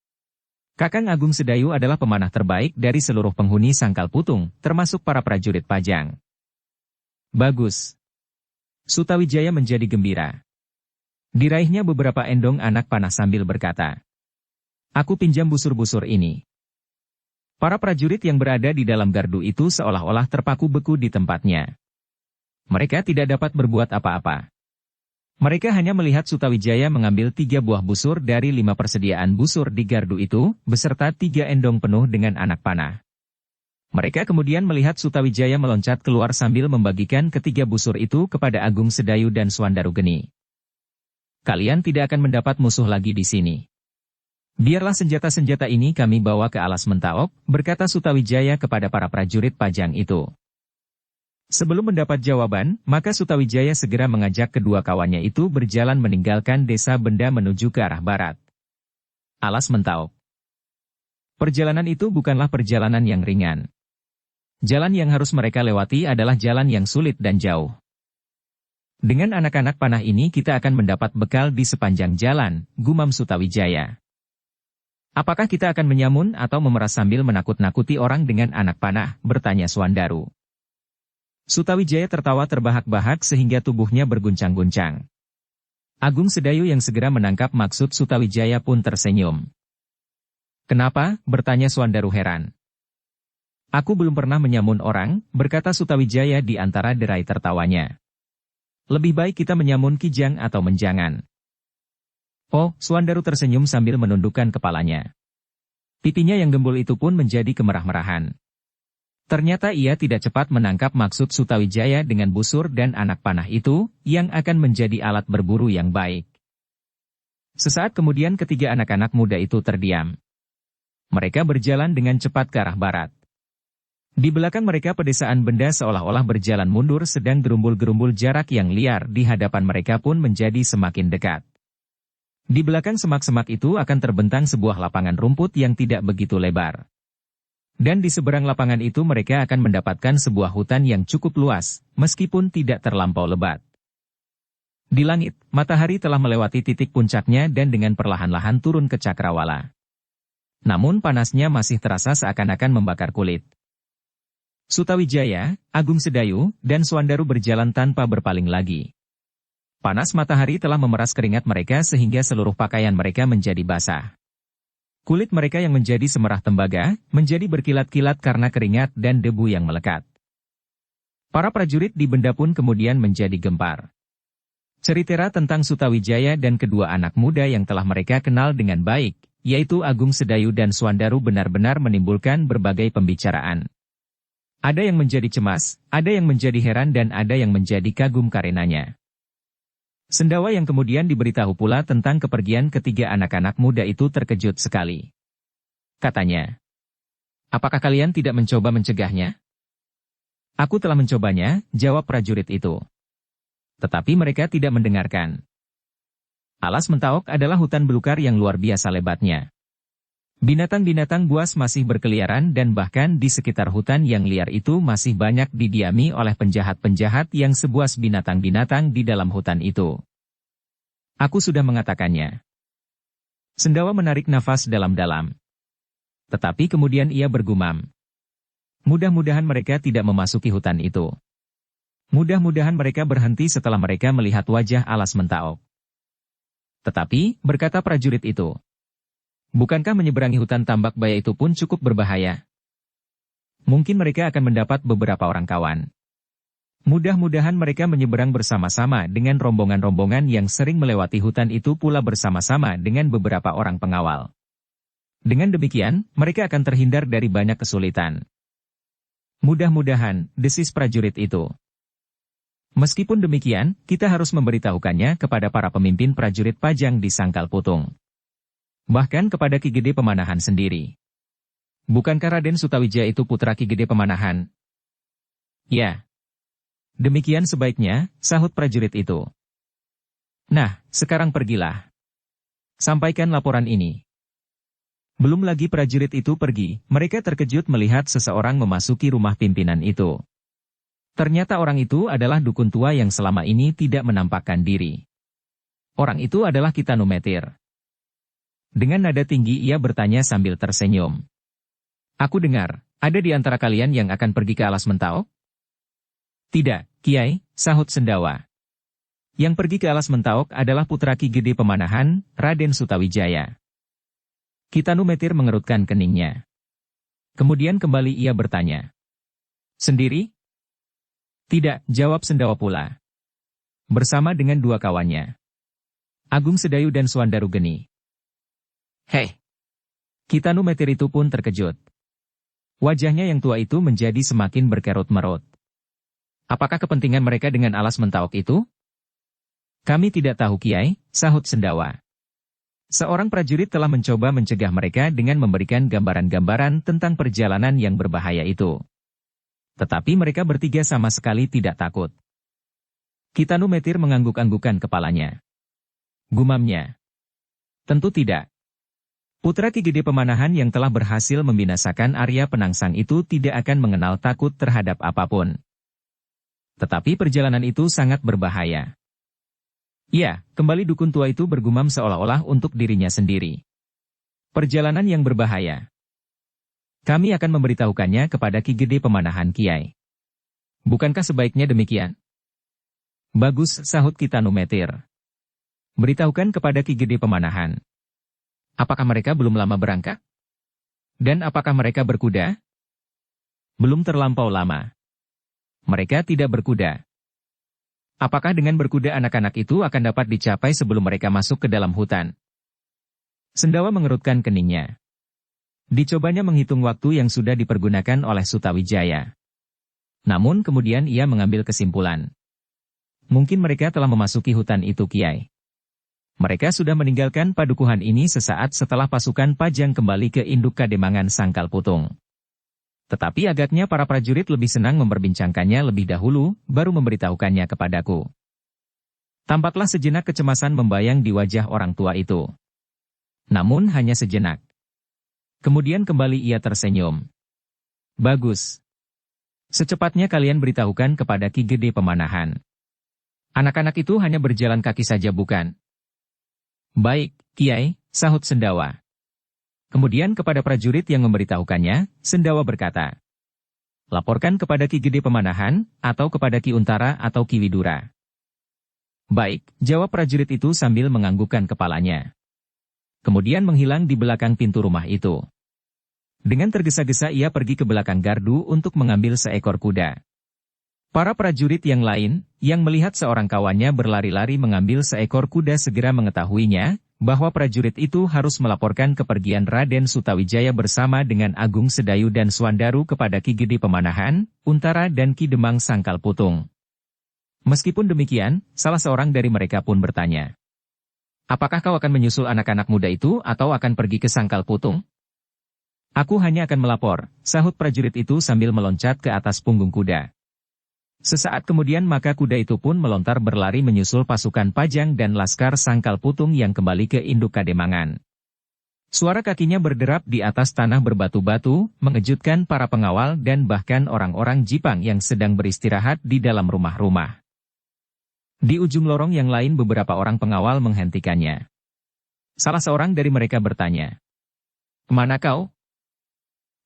[SPEAKER 1] Kakang Agung Sedayu adalah pemanah terbaik dari seluruh penghuni Sangkal Putung, termasuk para prajurit Pajang. Bagus. Sutawijaya menjadi gembira. Diraihnya beberapa endong anak panah sambil berkata, "Aku pinjam busur-busur ini." Para prajurit yang berada di dalam gardu itu seolah-olah terpaku beku di tempatnya. Mereka tidak dapat berbuat apa-apa. Mereka hanya melihat Sutawijaya mengambil 3 buah busur dari 5 persediaan busur di gardu itu, beserta 3 endong penuh dengan anak panah. Mereka kemudian melihat Sutawijaya meloncat keluar sambil membagikan ketiga busur itu kepada Agung Sedayu dan Suandaru Geni. "Kalian tidak akan mendapat musuh lagi di sini. Biarlah senjata-senjata ini kami bawa ke alas Mentaok," berkata Sutawijaya kepada para prajurit Pajang itu. Sebelum mendapat jawaban, maka Sutawijaya segera mengajak kedua kawannya itu berjalan meninggalkan desa Benda menuju ke arah barat. Alas Mentaok. Perjalanan itu bukanlah perjalanan yang ringan. Jalan yang harus mereka lewati adalah jalan yang sulit dan jauh. "Dengan anak-anak panah ini kita akan mendapat bekal di sepanjang jalan," gumam Sutawijaya. "Apakah kita akan menyamun atau memeras sambil menakut-nakuti orang dengan anak panah?" bertanya Suandaru. Sutawijaya tertawa terbahak-bahak sehingga tubuhnya berguncang-guncang. Agung Sedayu yang segera menangkap maksud Sutawijaya pun tersenyum. "Kenapa?" bertanya Suandaru heran. "Aku belum pernah menyamun orang," berkata Sutawijaya di antara derai tertawanya. "Lebih baik kita menyamun kijang atau menjangan." "Oh," Suandaru tersenyum sambil menundukkan kepalanya. Pipinya yang gembul itu pun menjadi kemerah-merahan. Ternyata ia tidak cepat menangkap maksud Sutawijaya dengan busur dan anak panah itu, yang akan menjadi alat berburu yang baik. Sesaat kemudian ketiga anak-anak muda itu terdiam. Mereka berjalan dengan cepat ke arah barat. Di belakang mereka pedesaan Benda seolah-olah berjalan mundur, sedang gerumbul-gerumbul jarak yang liar di hadapan mereka pun menjadi semakin dekat. Di belakang semak-semak itu akan terbentang sebuah lapangan rumput yang tidak begitu lebar. Dan di seberang lapangan itu mereka akan mendapatkan sebuah hutan yang cukup luas, meskipun tidak terlampau lebat. Di langit, matahari telah melewati titik puncaknya dan dengan perlahan-lahan turun ke cakrawala. Namun panasnya masih terasa seakan-akan membakar kulit. Sutawijaya, Agung Sedayu, dan Suandaru berjalan tanpa berpaling lagi. Panas matahari telah memeras keringat mereka sehingga seluruh pakaian mereka menjadi basah. Kulit mereka yang menjadi semerah tembaga, menjadi berkilat-kilat karena keringat dan debu yang melekat. Para prajurit di Benda pun kemudian menjadi gempar. Cerita tentang Sutawijaya dan kedua anak muda yang telah mereka kenal dengan baik, yaitu Agung Sedayu dan Suandaru, benar-benar menimbulkan berbagai pembicaraan. Ada yang menjadi cemas, ada yang menjadi heran dan ada yang menjadi kagum karenanya. Sendawa yang kemudian diberitahu pula tentang kepergian ketiga anak-anak muda itu terkejut sekali. Katanya, "Apakah kalian tidak mencoba mencegahnya?" "Aku telah mencobanya," jawab prajurit itu. Tetapi mereka tidak mendengarkan. Alas Mentaok adalah hutan belukar yang luar biasa lebatnya. Binatang-binatang buas masih berkeliaran dan bahkan di sekitar hutan yang liar itu masih banyak didiami oleh penjahat-penjahat yang sebuas binatang-binatang di dalam hutan itu. "Aku sudah mengatakannya." Sendawa menarik nafas dalam-dalam. Tetapi kemudian ia bergumam. Mudah-mudahan mereka tidak memasuki hutan itu. Mudah-mudahan mereka berhenti setelah mereka melihat wajah Alas Mentaok. Tetapi, berkata prajurit itu, "Bukankah menyeberangi hutan tambak baya itu pun cukup berbahaya? Mungkin mereka akan mendapat beberapa orang kawan. Mudah-mudahan mereka menyeberang bersama-sama dengan rombongan-rombongan yang sering melewati hutan itu pula bersama-sama dengan beberapa orang pengawal. Dengan demikian, mereka akan terhindar dari banyak kesulitan." "Mudah-mudahan," desis prajurit itu. "Meskipun demikian, kita harus memberitahukannya kepada para pemimpin prajurit Pajang di Sangkal Putung. Bahkan kepada Ki Gede Pemanahan sendiri." "Bukankah Raden Sutawijaya itu putra Ki Gede Pemanahan?" "Ya." Demikian sebaiknya, sahut prajurit itu. Nah, sekarang pergilah. Sampaikan laporan ini. Belum lagi prajurit itu pergi, mereka terkejut melihat seseorang memasuki rumah pimpinan itu. Ternyata orang itu adalah dukun tua yang selama ini tidak menampakkan diri. Orang itu adalah Kitanumetir. Dengan nada tinggi ia bertanya sambil tersenyum. Aku dengar, ada di antara kalian yang akan pergi ke Alas Mentaok? Tidak, Kiai, sahut Sendawa. Yang pergi ke Alas Mentaok adalah putra Ki Gede Pemanahan, Raden Sutawijaya. Kitanumetir mengerutkan keningnya. Kemudian kembali ia bertanya. Sendiri? Tidak, jawab Sendawa pula. Bersama dengan dua kawannya. Agung Sedayu dan Swandaru Geni. Hei! Kitanumetir itu pun terkejut. Wajahnya yang tua itu menjadi semakin berkerut-merut. Apakah kepentingan mereka dengan Alas Mentaok itu? Kami tidak tahu Kiai, sahut Sendawa. Seorang prajurit telah mencoba mencegah mereka dengan memberikan gambaran-gambaran tentang perjalanan yang berbahaya itu. Tetapi mereka bertiga sama sekali tidak takut. Kitanumetir mengangguk-anggukan kepalanya. Gumamnya. Tentu tidak. Putra Ki Gede Pemanahan yang telah berhasil membinasakan Arya Penangsang itu tidak akan mengenal takut terhadap apapun. Tetapi perjalanan itu sangat berbahaya. Ya, kembali dukun tua itu bergumam seolah-olah untuk dirinya sendiri. Perjalanan yang berbahaya. Kami akan memberitahukannya kepada Ki Gede Pemanahan Kiai. Bukankah sebaiknya demikian? Bagus, sahut Kitanumetir. Beritahukan kepada Ki Gede Pemanahan. Apakah mereka belum lama berangkat? Dan apakah mereka berkuda? Belum terlampau lama. Mereka tidak berkuda. Apakah dengan berkuda anak-anak itu akan dapat dicapai sebelum mereka masuk ke dalam hutan? Sendawa mengerutkan keningnya. Dicobanya menghitung waktu yang sudah dipergunakan oleh Sutawijaya. Namun kemudian ia mengambil kesimpulan. Mungkin mereka telah memasuki hutan itu Kiai. Mereka sudah meninggalkan padukuhan ini sesaat setelah pasukan Pajang kembali ke induk Kademangan Sangkal Putung. Tetapi agaknya para prajurit lebih senang memperbincangkannya lebih dahulu, baru memberitahukannya kepadaku. Tampaklah sejenak kecemasan membayang di wajah orang tua itu. Namun hanya sejenak. Kemudian kembali ia tersenyum. Bagus. Secepatnya kalian beritahukan kepada Ki Gede Pemanahan. Anak-anak itu hanya berjalan kaki saja bukan? Baik, Kiai, sahut Sendawa. Kemudian kepada prajurit yang memberitahukannya, Sendawa berkata, laporkan kepada Ki Gede Pemanahan, atau kepada Ki Untara atau Ki Widura. Baik, jawab prajurit itu sambil menganggukkan kepalanya. Kemudian menghilang di belakang pintu rumah itu. Dengan tergesa-gesa ia pergi ke belakang gardu untuk mengambil seekor kuda. Para prajurit yang lain, yang melihat seorang kawannya berlari-lari mengambil seekor kuda segera mengetahuinya, bahwa prajurit itu harus melaporkan kepergian Raden Sutawijaya bersama dengan Agung Sedayu dan Swandaru kepada Ki Gede Pemanahan, Untara dan Ki Demang Sangkal Putung. Meskipun demikian, salah seorang dari mereka pun bertanya, apakah kau akan menyusul anak-anak muda itu atau akan pergi ke Sangkal Putung? Aku hanya akan melapor, sahut prajurit itu sambil meloncat ke atas punggung kuda. Sesaat kemudian maka kuda itu pun melontar berlari menyusul pasukan Pajang dan laskar Sangkal Putung yang kembali ke induk Kademangan. Suara kakinya berderap di atas tanah berbatu-batu, mengejutkan para pengawal dan bahkan orang-orang Jipang yang sedang beristirahat di dalam rumah-rumah. Di ujung lorong yang lain beberapa orang pengawal menghentikannya. Salah seorang dari mereka bertanya, "Kemana kau?"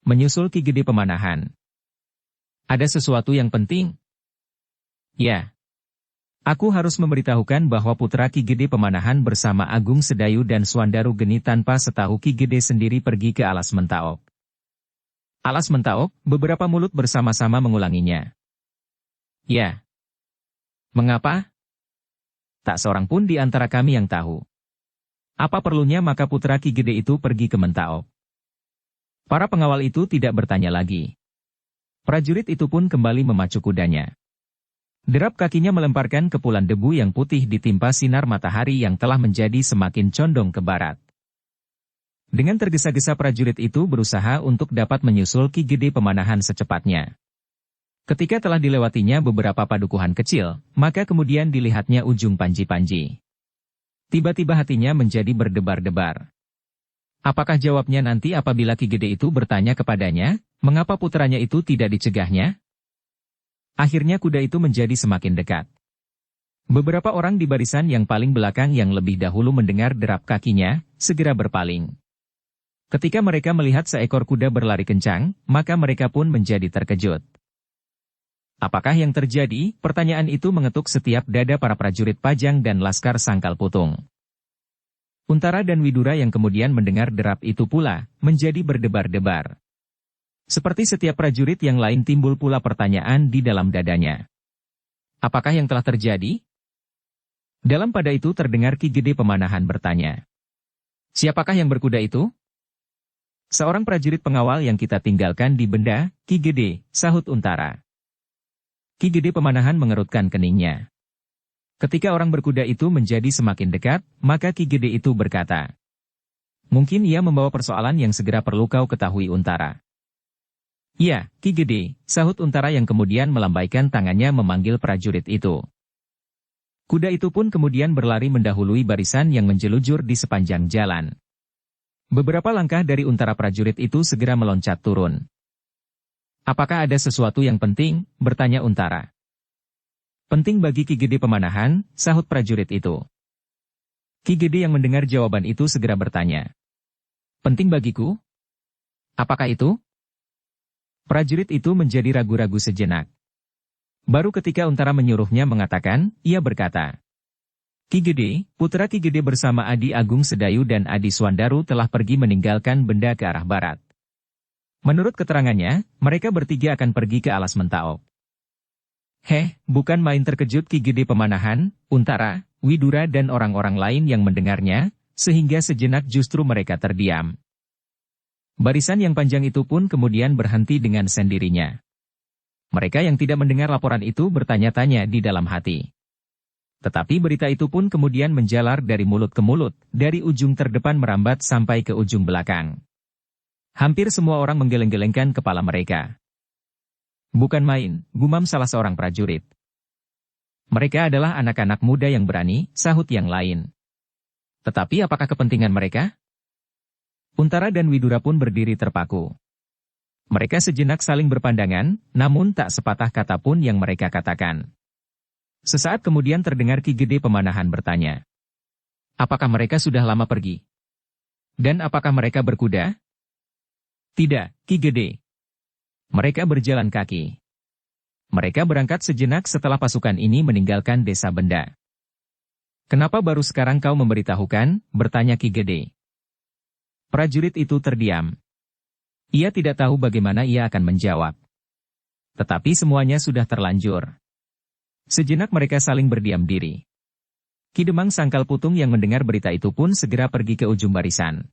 [SPEAKER 1] "Menyusul Ki Gede Pemanahan." "Ada sesuatu yang penting?" "Ya. Aku harus memberitahukan bahwa putra Ki Gede Pemanahan bersama Agung Sedayu dan Swandaru Geni tanpa setahu Ki Gede sendiri pergi ke Alas Mentaok." "Alas Mentaok?" beberapa mulut bersama-sama mengulanginya. "Ya." "Mengapa?" "Tak seorang pun di antara kami yang tahu. Apa perlunya maka putra Ki Gede itu pergi ke Mentaok?" Para pengawal itu tidak bertanya lagi. Prajurit itu pun kembali memacu kudanya. Derap kakinya melemparkan kepulan debu yang putih ditimpa sinar matahari yang telah menjadi semakin condong ke barat. Dengan tergesa-gesa prajurit itu berusaha untuk dapat menyusul Ki Gede Pemanahan secepatnya. Ketika telah dilewatinya beberapa padukuhan kecil, maka kemudian dilihatnya ujung panji-panji. Tiba-tiba hatinya menjadi berdebar-debar. Apakah jawabnya nanti apabila Ki Gede itu bertanya kepadanya, mengapa putranya itu tidak dicegahnya? Akhirnya kuda itu menjadi semakin dekat. Beberapa orang di barisan yang paling belakang yang lebih dahulu mendengar derap kakinya, segera berpaling. Ketika mereka melihat seekor kuda berlari kencang, maka mereka pun menjadi terkejut. Apakah yang terjadi? Pertanyaan itu mengetuk setiap dada para prajurit Pajang dan Laskar Sangkal Putung. Untara dan Widura yang kemudian mendengar derap itu pula, menjadi berdebar-debar. Seperti setiap prajurit yang lain timbul pula pertanyaan di dalam dadanya. Apakah yang telah terjadi? Dalam pada itu terdengar Ki Gede Pemanahan bertanya. Siapakah yang berkuda itu? Seorang prajurit pengawal yang kita tinggalkan di benda, Ki Gede, sahut Untara. Ki Gede Pemanahan mengerutkan keningnya. Ketika orang berkuda itu menjadi semakin dekat, maka Ki Gede itu berkata, mungkin ia membawa persoalan yang segera perlu kau ketahui Untara. Iya, Ki Gede, sahut Untara yang kemudian melambaikan tangannya memanggil prajurit itu. Kuda itu pun kemudian berlari mendahului barisan yang menjelujur di sepanjang jalan. Beberapa langkah dari Untara prajurit itu segera meloncat turun. Apakah ada sesuatu yang penting? Bertanya Untara. Penting bagi Ki Gede Pemanahan, sahut prajurit itu. Ki Gede yang mendengar jawaban itu segera bertanya. Penting bagiku? Apakah itu? Prajurit itu menjadi ragu-ragu sejenak. Baru ketika Untara menyuruhnya mengatakan, ia berkata, Ki Gede, putra Ki Gede bersama Adi Agung Sedayu dan Adi Swandaru telah pergi meninggalkan benda ke arah barat. Menurut keterangannya, mereka bertiga akan pergi ke Alas Mentaok. Bukan main terkejut Ki Gede Pemanahan, Untara, Widura dan orang-orang lain yang mendengarnya, sehingga sejenak justru mereka terdiam. Barisan yang panjang itu pun kemudian berhenti dengan sendirinya. Mereka yang tidak mendengar laporan itu bertanya-tanya di dalam hati. Tetapi berita itu pun kemudian menjalar dari mulut ke mulut, dari ujung terdepan merambat sampai ke ujung belakang. Hampir semua orang menggeleng-gelengkan kepala mereka. Bukan main, gumam salah seorang prajurit. Mereka adalah anak-anak muda yang berani, sahut yang lain. Tetapi apakah kepentingan mereka? Untara dan Widura pun berdiri terpaku. Mereka sejenak saling berpandangan, namun tak sepatah kata pun yang mereka katakan. Sesaat kemudian terdengar Ki Gede Pemanahan bertanya. Apakah mereka sudah lama pergi? Dan apakah mereka berkuda? Tidak, Ki Gede. Mereka berjalan kaki. Mereka berangkat sejenak setelah pasukan ini meninggalkan desa Benda. Kenapa baru sekarang kau memberitahukan? Bertanya Ki Gede. Prajurit itu terdiam. Ia tidak tahu bagaimana ia akan menjawab. Tetapi semuanya sudah terlanjur. Sejenak mereka saling berdiam diri. Ki Demang Sangkal Putung yang mendengar berita itu pun segera pergi ke ujung barisan.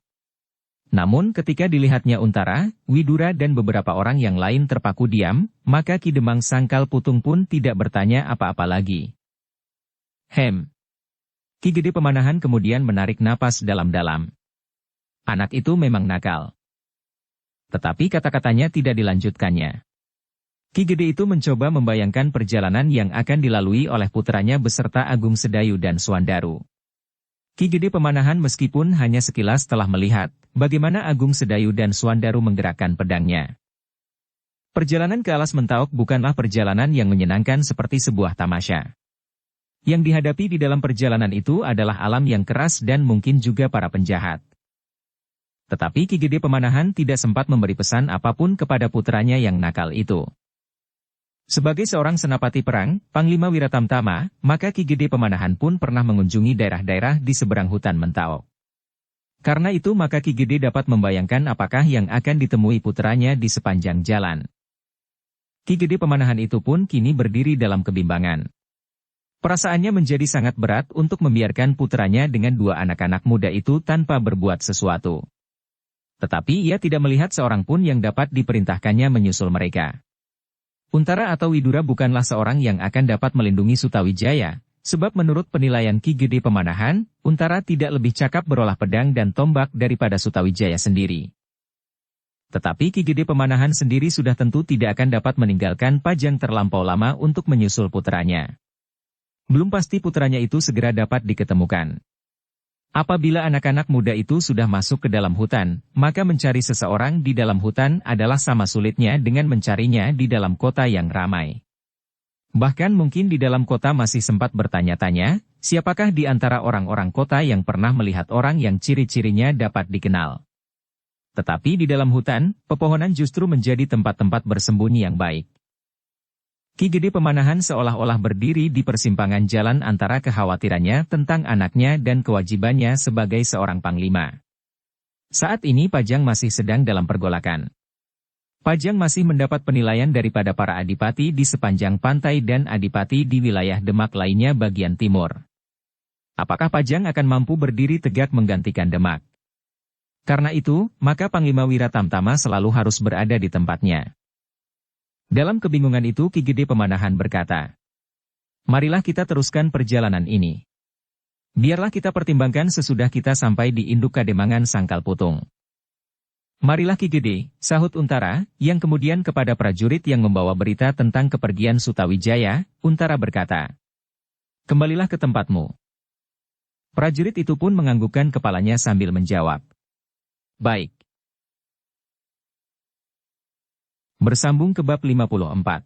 [SPEAKER 1] Namun ketika dilihatnya Untara, Widura dan beberapa orang yang lain terpaku diam, maka Ki Demang Sangkal Putung pun tidak bertanya apa-apa lagi. Ki Gede Pemanahan kemudian menarik napas dalam-dalam. Anak itu memang nakal. Tetapi kata-katanya tidak dilanjutkannya. Ki Gede itu mencoba membayangkan perjalanan yang akan dilalui oleh putranya beserta Agung Sedayu dan Swandaru. Ki Gede Pemanahan meskipun hanya sekilas telah melihat bagaimana Agung Sedayu dan Swandaru menggerakkan pedangnya. Perjalanan ke Alas Mentaok bukanlah perjalanan yang menyenangkan seperti sebuah tamasya. Yang dihadapi di dalam perjalanan itu adalah alam yang keras dan mungkin juga para penjahat. Tetapi Ki Gede Pemanahan tidak sempat memberi pesan apapun kepada putranya yang nakal itu. Sebagai seorang senapati perang, Panglima Wiratamtama, maka Ki Gede Pemanahan pun pernah mengunjungi daerah-daerah di seberang hutan Mentaok. Karena itu maka Ki Gede dapat membayangkan apakah yang akan ditemui putranya di sepanjang jalan. Ki Gede Pemanahan itu pun kini berdiri dalam kebimbangan. Perasaannya menjadi sangat berat untuk membiarkan putranya dengan dua anak-anak muda itu tanpa berbuat sesuatu. Tetapi ia tidak melihat seorang pun yang dapat diperintahkannya menyusul mereka. Untara atau Widura bukanlah seorang yang akan dapat melindungi Sutawijaya, sebab menurut penilaian Ki Gede Pemanahan, Untara tidak lebih cakap berolah pedang dan tombak daripada Sutawijaya sendiri. Tetapi Ki Gede Pemanahan sendiri sudah tentu tidak akan dapat meninggalkan Pajang terlampau lama untuk menyusul puteranya. Belum pasti puteranya itu segera dapat diketemukan. Apabila anak-anak muda itu sudah masuk ke dalam hutan, maka mencari seseorang di dalam hutan adalah sama sulitnya dengan mencarinya di dalam kota yang ramai. Bahkan mungkin di dalam kota masih sempat bertanya-tanya, siapakah di antara orang-orang kota yang pernah melihat orang yang ciri-cirinya dapat dikenal. Tetapi di dalam hutan, pepohonan justru menjadi tempat-tempat bersembunyi yang baik. Ki Gede Pemanahan seolah-olah berdiri di persimpangan jalan antara kekhawatirannya tentang anaknya dan kewajibannya sebagai seorang panglima. Saat ini Pajang masih sedang dalam pergolakan. Pajang masih mendapat penilaian daripada para adipati di sepanjang pantai dan adipati di wilayah Demak lainnya bagian timur. Apakah Pajang akan mampu berdiri tegak menggantikan Demak? Karena itu, maka Panglima Wiratamtama selalu harus berada di tempatnya. Dalam kebingungan itu Ki Gede Pemanahan berkata, "Marilah kita teruskan perjalanan ini. Biarlah kita pertimbangkan sesudah kita sampai di Induk Kademangan Sangkal Putung." "Marilah Ki Gede," sahut Untara, yang kemudian kepada prajurit yang membawa berita tentang kepergian Sutawijaya, Untara berkata, "Kembalilah ke tempatmu." Prajurit itu pun menganggukkan kepalanya sambil menjawab, "Baik." Bersambung ke bab 54.